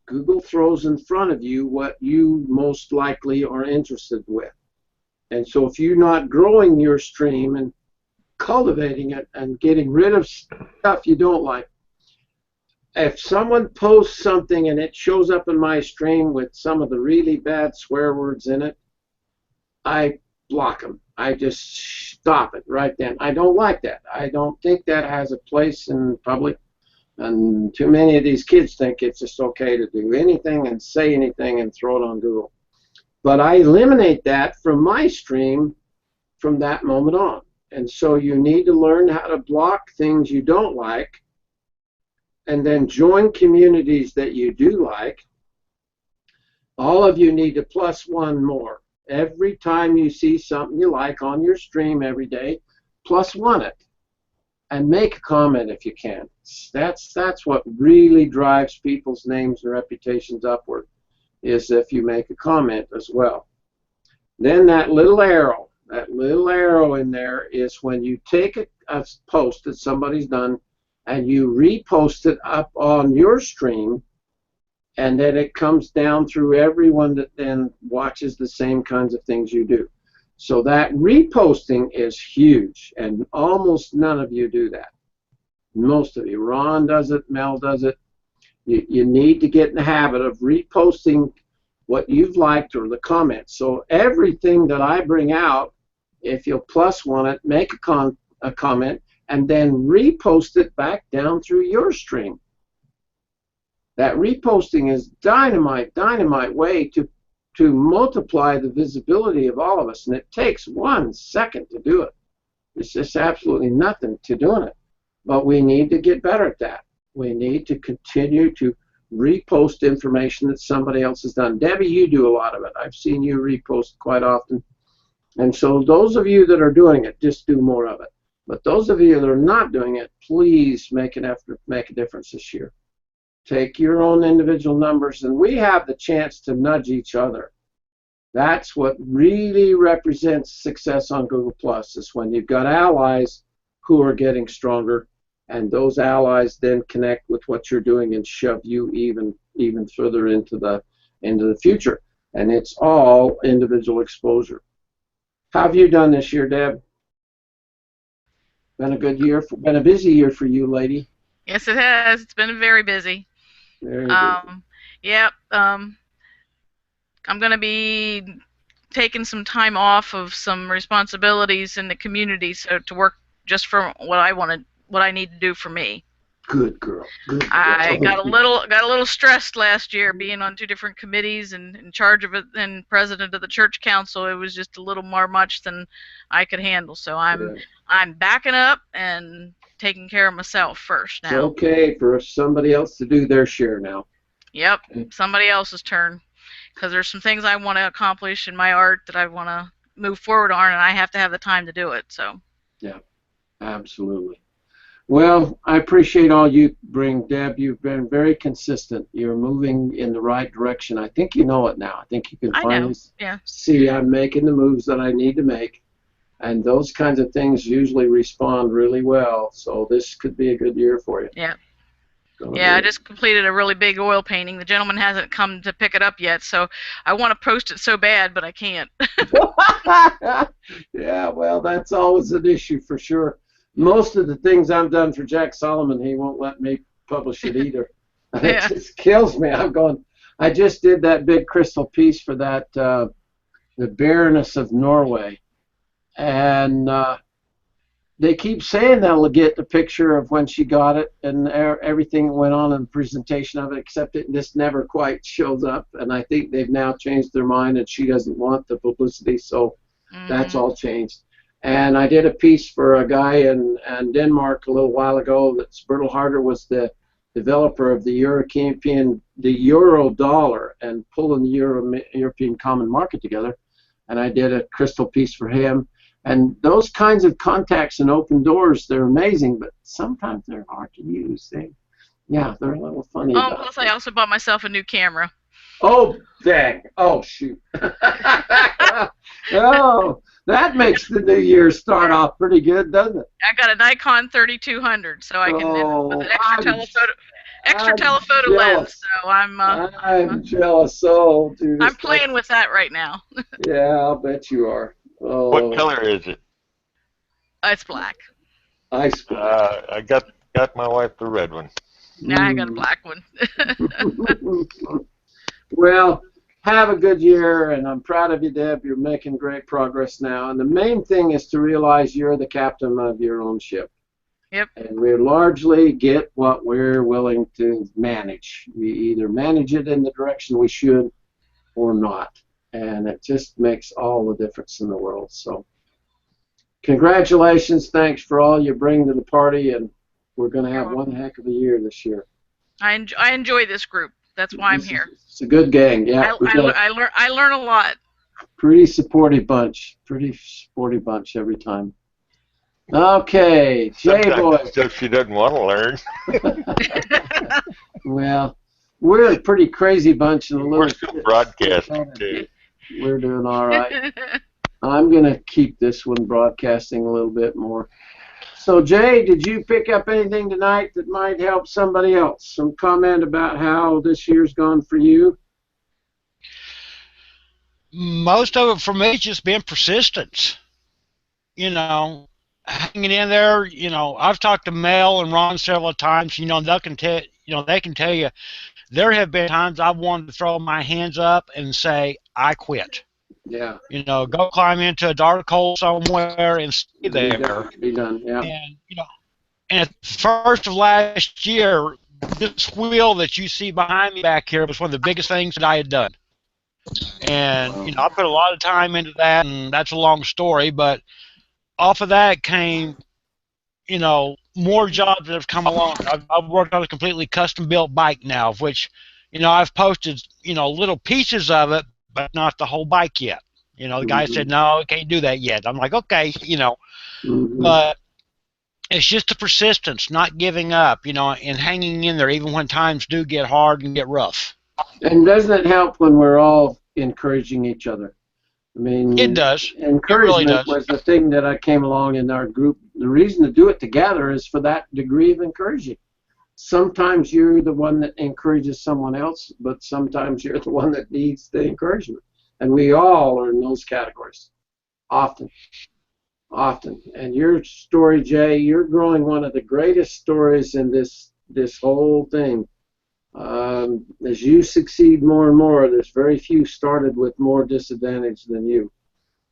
Google throws in front of you what you most likely are interested with. And so if you're not growing your stream and cultivating it and getting rid of stuff you don't like, if someone posts something and it shows up in my stream with some of the really bad swear words in it, I block them. I just stop it right then. I don't like that. I don't think that has a place in public. And too many of these kids think it's just okay to do anything and say anything and throw it on Google. But I eliminate that from my stream from that moment on. And so you need to learn how to block things you don't like and then join communities that you do like. All of you need to plus one more. Every time you see something you like on your stream every day, plus one it. And make a comment if you can. That's what really drives people's names and reputations upward, is if you make a comment as well. Then that little arrow in there is when you take a post that somebody's done and you repost it up on your stream, and then it comes down through everyone that then watches the same kinds of things you do. So that reposting is huge, and almost none of you do that. Most of you. Ron does it, Mel does it. You need to get in the habit of reposting what you've liked or the comments. So everything that I bring out, if you'll plus one it, make a comment, and then repost it back down through your stream. That reposting is dynamite way to multiply the visibility of all of us, and it takes 1 second to do it. It's just absolutely nothing to doing it. But we need to get better at that. We need to continue to repost information that somebody else has done. Debbie, you do a lot of it. I've seen you repost quite often. And so those of you that are doing it, just do more of it. But those of you that are not doing it, please make an effort to make a difference this year. Take your own individual numbers, and we have the chance to nudge each other. That's what really represents success on Google+, is when you've got allies who are getting stronger, and those allies then connect with what you're doing and shove you even further into the future. And it's all individual exposure. How have you done this year, Deb? Been a good year, been a busy year for you, lady. Yes, it has. It's been very busy. Very good. Yep. I'm going to be taking some time off of some responsibilities in the community, so to work just for what I need to do for me. Good girl. Good girl. I got a little stressed last year being on 2 different committees and in charge of it and president of the church council. It was just a little more much than I could handle. So I'm backing up and taking care of myself first now. It's okay for somebody else to do their share now. Yep, somebody else's turn. Because there's some things I want to accomplish in my art that I want to move forward on, and I have to have the time to do it. So. Yeah, absolutely. Well, I appreciate all you bring, Deb. You've been very consistent. You're moving in the right direction. I think you know it now. I think you can finally see I'm making the moves that I need to make. And those kinds of things usually respond really well. So this could be a good year for you. Yeah. Yeah, I just completed a really big oil painting. The gentleman hasn't come to pick it up yet, so I want to post it so bad, but I can't. Yeah, well, that's always an issue for sure. Most of the things I've done for Jack Solomon, he won't let me publish it either. It just kills me. I'm going, I just did that big crystal piece for that, the Baroness of Norway. And they keep saying they'll get the picture of when she got it and everything that went on in the presentation of it, except it just never quite shows up. And I think they've now changed their mind and she doesn't want the publicity, so that's all changed. And I did a piece for a guy in Denmark a little while ago. That Bertel Harder was the developer of the euro dollar and pulling the European Common Market together. And I did a crystal piece for him. And those kinds of contacts and open doors, they're amazing, but sometimes they're hard to use. They're a little funny. Oh, plus I also bought myself a new camera. Oh, dang. Oh, shoot. Oh, that makes the new year start off pretty good, doesn't it? I got a Nikon 3200, so I can with an extra telephoto lens. So I'm jealous. Oh, dude, I'm playing with that right now. Yeah, I'll bet you are. Oh. What color is it? It's black. Ice black. I got my wife the red one. Now I got a black one. Well, have a good year, and I'm proud of you, Deb. You're making great progress now. And the main thing is to realize you're the captain of your own ship. Yep. And we largely get what we're willing to manage. We either manage it in the direction we should or not. And it just makes all the difference in the world. So congratulations. Thanks for all you bring to the party, and we're going to have one heck of a year this year. I enjoy this group. That's why I'm here. It's a good gang. Yeah. I learn a lot. Pretty supportive bunch. Every time. Okay, J-Boy. So she doesn't want to learn. Well, we're a pretty crazy bunch. And We're still broadcasting, too. We're doing all right. I'm going to keep this one broadcasting a little bit more. So, Jay, did you pick up anything tonight that might help somebody else? Some comment about how this year's gone for you? Most of it for me has just been persistence. You know, hanging in there. You know, I've talked to Mel and Ron several times. You know, they can tell you there have been times I've wanted to throw my hands up and say, I quit. Yeah. You know, go climb into a dark hole somewhere and stay there. Be done. Yeah. And you know, and at the first of last year, this wheel that you see behind me back here was one of the biggest things that I had done. And you know, I put a lot of time into that, and that's a long story. But off of that came, you know, more jobs that have come along. I've worked on a completely custom-built bike now, of which, you know, I've posted, you know, little pieces of it, but not the whole bike yet. You know, the guy said, no, can't do that yet. I'm like, okay, you know, but it's just the persistence, not giving up, you know, and hanging in there even when times do get hard and get rough. And doesn't it help when we're all encouraging each other? I mean, it does. Encouragement It really does. was the thing that I came along in our group. The reason to do it together is for that degree of encouraging. Sometimes you're the one that encourages someone else, but sometimes you're the one that needs the encouragement. And we all are in those categories, often. And your story, Jay, you're growing one of the greatest stories in this whole thing. As you succeed more and more, there's very few started with more disadvantage than you.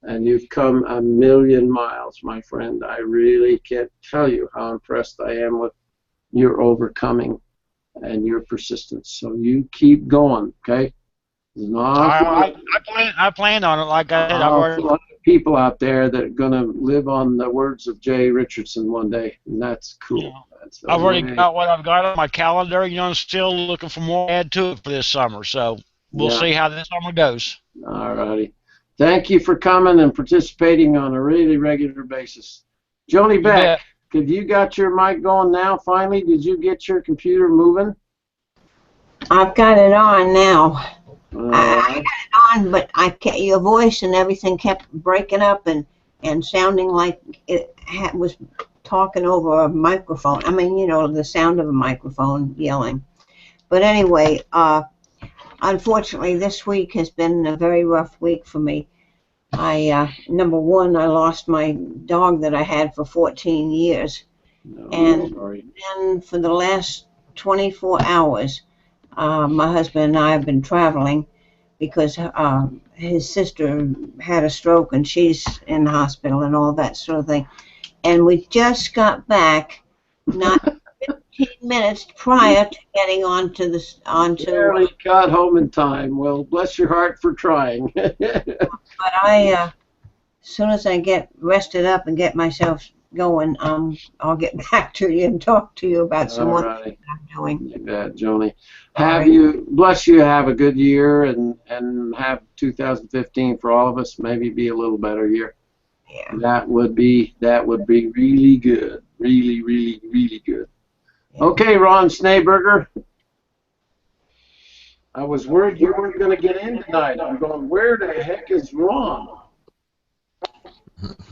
And you've come a million miles, my friend. I really can't tell you how impressed I am with your overcoming and your persistence. So you keep going, okay? I plan on it. Like I said, I've already. A lot of people out there that are going to live on the words of Jay Richardson one day, and that's cool. Yeah. I've already got what I've got on my calendar. You know, I'm still looking for more to add to it for this summer. So we'll see how this summer goes. All righty. Thank you for coming and participating on a really regular basis. Joni Beck, have you got your mic going now finally? Did you get your computer moving? I've got it on now. I got Right. it on, but your voice and everything kept breaking up and sounding like it was talking over a microphone. I mean, you know, the sound of a microphone yelling. But anyway, unfortunately, this week has been a very rough week for me. Number one, I lost my dog that I had for 14 years. No, And sorry. then for the last 24 hours, my husband and I have been traveling because his sister had a stroke and she's in the hospital and all that sort of thing. And we just got back not 15 minutes prior to getting onto Barely got home in time. Well, bless your heart for trying. but as soon as I get rested up and get myself going, I'll get back to you and talk to you about some more Alrighty. things I'm doing. You bet, Joni. Alright. Bless you, have a good year, and have 2015 for all of us maybe be a little better year. Yeah. That would be really good. Really, really, really good. Yeah. Okay, Ron Schneeberger. I was worried you weren't going to get in tonight. I'm going, where the heck is Ron?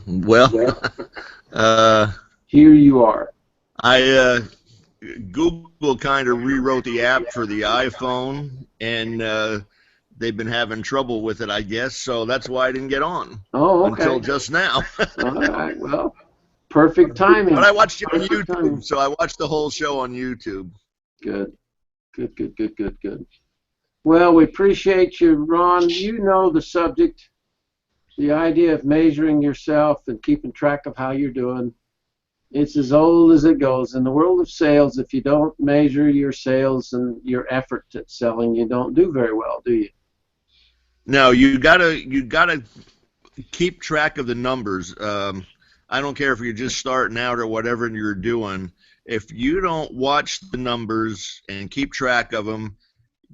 Well, Here you are. Google kind of rewrote the app for the iPhone, and they've been having trouble with it, I guess, so that's why I didn't get on Oh, okay. until just now. All right, well, perfect timing. But I watched it on Perfect timing. YouTube, so I watched the whole show on YouTube. Good. Good. Well, we appreciate you, Ron. You know the subject, the idea of measuring yourself and keeping track of how you're doing. It's as old as it goes. In the world of sales, if you don't measure your sales and your effort at selling, you don't do very well, do you? No, you gotta keep track of the numbers. I don't care if you're just starting out or whatever you're doing. If you don't watch the numbers and keep track of them,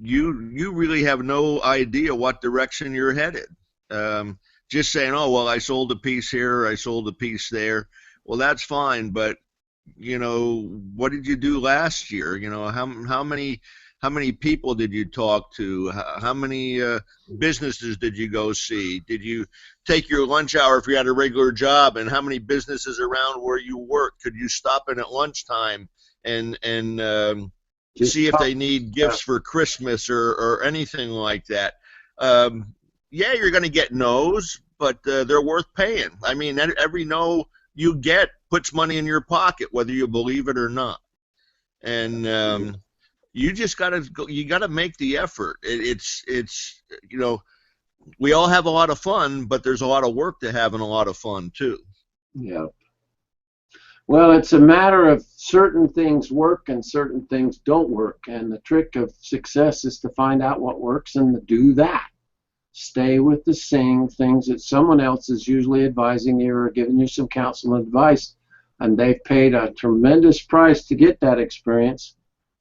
you really have no idea what direction you're headed. Just saying, oh well, I sold a piece here, I sold a piece there. Well, that's fine, but you know, what did you do last year? You know, how many people did you talk to? How many businesses did you go see? Did you take your lunch hour if you had a regular job? And how many businesses around where you work could you stop in at lunchtime and see if they need gifts for Christmas or anything like that? Yeah, you're going to get no's, but they're worth paying. I mean, every no you get puts money in your pocket, whether you believe it or not. And you just gotta make the effort. It's you know, we all have a lot of fun, but there's a lot of work to having a lot of fun too. Yeah. Well, it's a matter of certain things work and certain things don't work, and the trick of success is to find out what works and to do that. Stay with the same things that someone else is usually advising you or giving you some counsel and advice, and they've paid a tremendous price to get that experience.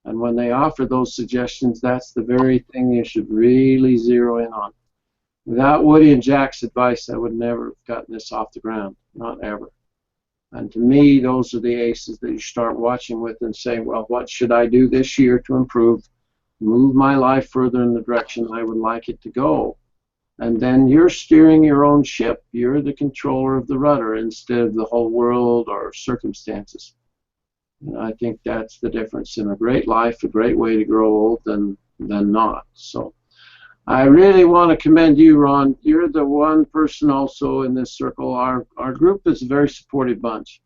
And when they offer those suggestions, that's the very thing you should really zero in on. Without Woody and Jack's advice, I would never have gotten this off the ground, not ever. And to me, those are the aces that you start watching with and saying, well, what should I do this year to improve, move my life further in the direction I would like it to go? And then you're steering your own ship. You're the controller of the rudder instead of the whole world or circumstances. And I think that's the difference in a great life, a great way to grow old than not. So I really want to commend you, Ron. You're the one person also in this circle. Our group is a very supportive bunch.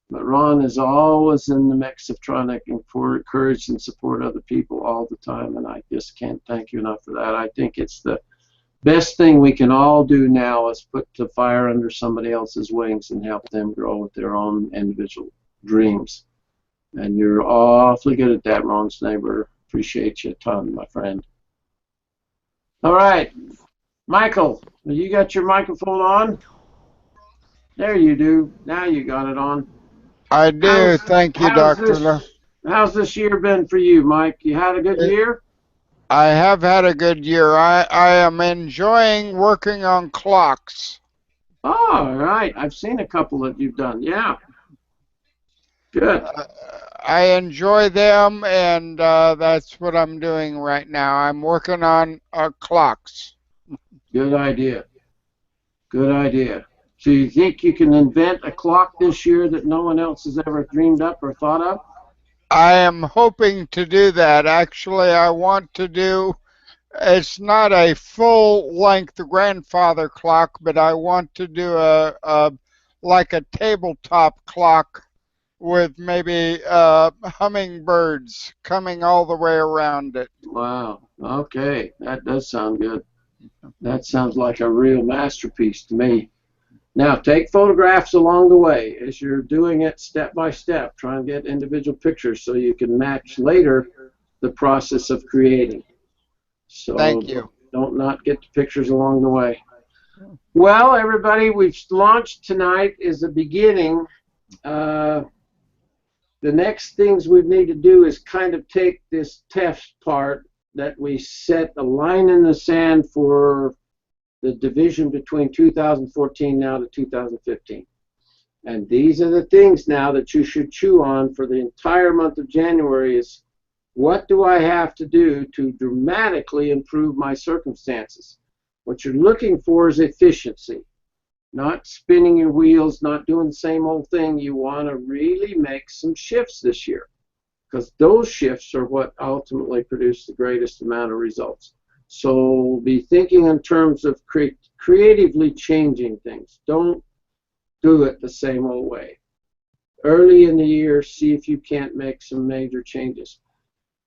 But Ron is always in the mix of trying to encourage and support other people all the time, and I just can't thank you enough for that. I think it's the best thing we can all do now is put the fire under somebody else's wings and help them grow with their own individual dreams. And you're awfully good at that, Ron Snaber. Appreciate you a ton, my friend. All right, Michael, you got your microphone on? There you do. Now you got it on. I do. Thank you, Dr. How's this year been for you, Mike? You had a good year? I have had a good year. I am enjoying working on clocks. Oh, all right. I've seen a couple that you've done. Yeah. Good. I enjoy them, and that's what I'm doing right now. I'm working on clocks. Good idea. Good idea. So you think you can invent a clock this year that no one else has ever dreamed up or thought of? I am hoping to do that. Actually, I want to do, it's not a full-length grandfather clock, but I want to do like a tabletop clock with maybe hummingbirds coming all the way around it. Wow. Okay. That does sound good. That sounds like a real masterpiece to me. Now, take photographs along the way as you're doing it step by step. Try and get individual pictures so you can match later the process of creating. So thank you. Don't not get the pictures along the way. Well, everybody, we've launched tonight is a beginning. The next things we need to do is kind of take this test part that we set a line in the sand for the division between 2014 now to 2015. And these are the things now that you should chew on for the entire month of January is what do I have to do to dramatically improve my circumstances? What you're looking for is efficiency, not spinning your wheels, not doing the same old thing. You want to really make some shifts this year because those shifts are what ultimately produce the greatest amount of results. So be thinking in terms of creatively changing things. Don't do it the same old way. Early in the year, see if you can't make some major changes.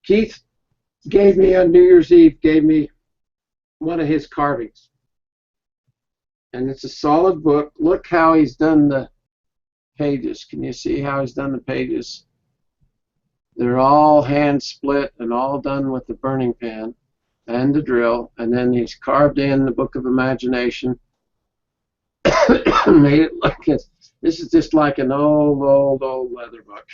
Keith gave me on New Year's Eve, gave me one of his carvings. And it's a solid book. Look how he's done the pages. Can you see how he's done the pages? They're all hand split and all done with the burning pan and the drill. And then he's carved in the Book of Imagination. Made it like this is just like an old leather book.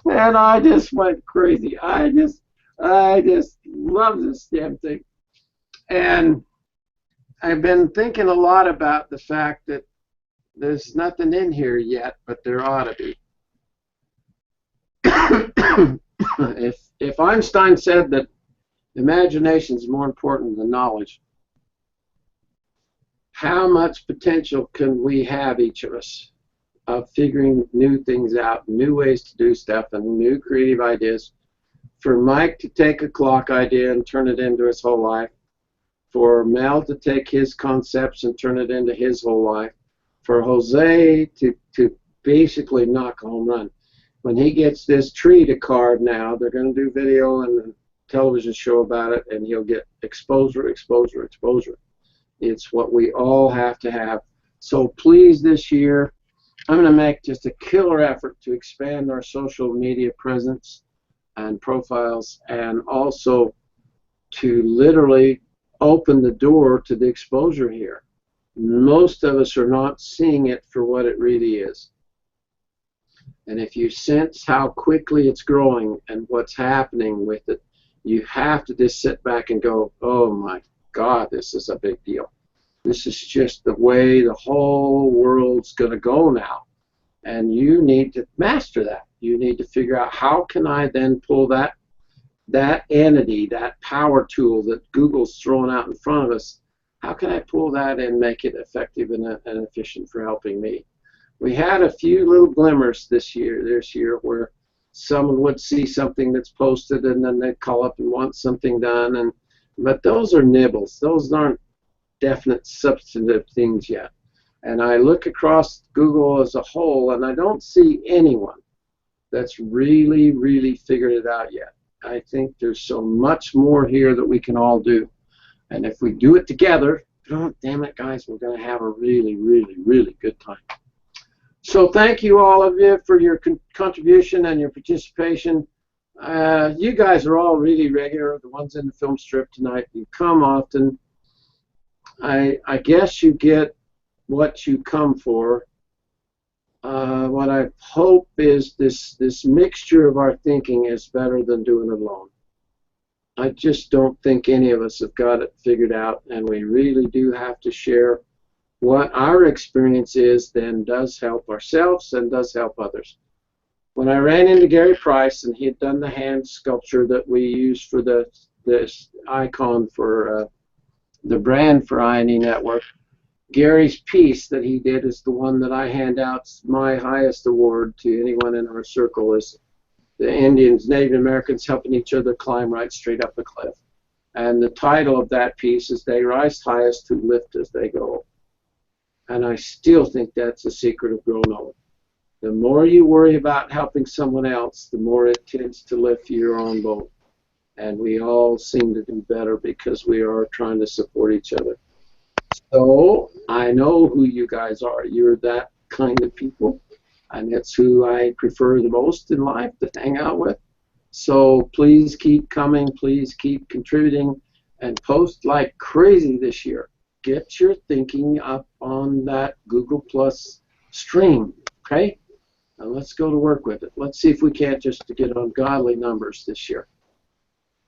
And I just went crazy. I just love this damn thing. And I've been thinking a lot about the fact that there's nothing in here yet, but there ought to be. If Einstein said that imagination is more important than knowledge, how much potential can we have, each of us, of figuring new things out, new ways to do stuff, and new creative ideas? For Mike to take a clock idea and turn it into his whole life, for Mel to take his concepts and turn it into his whole life, for Jose to basically knock a home run. When he gets this tree to carve now, they're going to do video and a television show about it, and he'll get exposure, exposure, exposure. It's what we all have to have. So please, this year, I'm going to make just a killer effort to expand our social media presence and profiles, and also to literally open the door to the exposure here. Most of us are not seeing it for what it really is. And if you sense how quickly it's growing and what's happening with it, you have to just sit back and go, oh my God, this is a big deal. This is just the way the whole world's going to go now. And you need to master that. You need to figure out, how can I then pull that entity, that power tool that Google's throwing out in front of us, how can I pull that and make it effective and efficient for helping me? We had a few little glimmers this year where someone would see something that's posted and then they'd call up and want something done, but those are nibbles. Those aren't definite substantive things yet. And I look across Google as a whole, and I don't see anyone that's really, really figured it out yet. I think there's so much more here that we can all do. And if we do it together, oh, damn it, guys, we're going to have a really, really, really good time. So thank you, all of you, for your contribution and your participation. You guys are all really regular, the ones in the film strip tonight. You come often. I guess you get what you come for. What I hope is this mixture of our thinking is better than doing it alone. I just don't think any of us have got it figured out, and we really do have to share what our experience is, then does help ourselves and does help others. When I ran into Gary Price, and he had done the hand sculpture that we used for this icon for the brand for INE Network, Gary's piece that he did is the one that I hand out my highest award to anyone in our circle, is the Indians, Native Americans helping each other climb right straight up a cliff. And the title of that piece is "They Rise Highest Who Lift as They Go." And I still think that's the secret of growing old. The more you worry about helping someone else, the more it tends to lift your own boat. And we all seem to do better because we are trying to support each other. So I know who you guys are. You're that kind of people, and it's who I prefer the most in life to hang out with. So please keep coming, please keep contributing, and post like crazy this year. Get your thinking up on that Google Plus stream, okay? And let's go to work with it. Let's see if we can't just get ungodly numbers this year.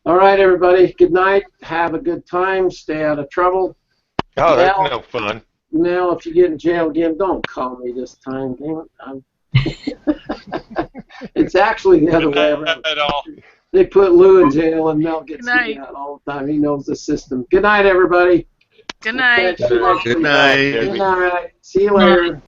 All right, everybody, good night. Have a good time. Stay out of trouble. Oh, that's no fun. Now, if you get in jail again, don't call me this time. Damn it. It's actually the other way around. They put Lou in jail and Mel gets me out all the time. He knows the system. Good night, everybody. Good night. Good night. Good night. See you later.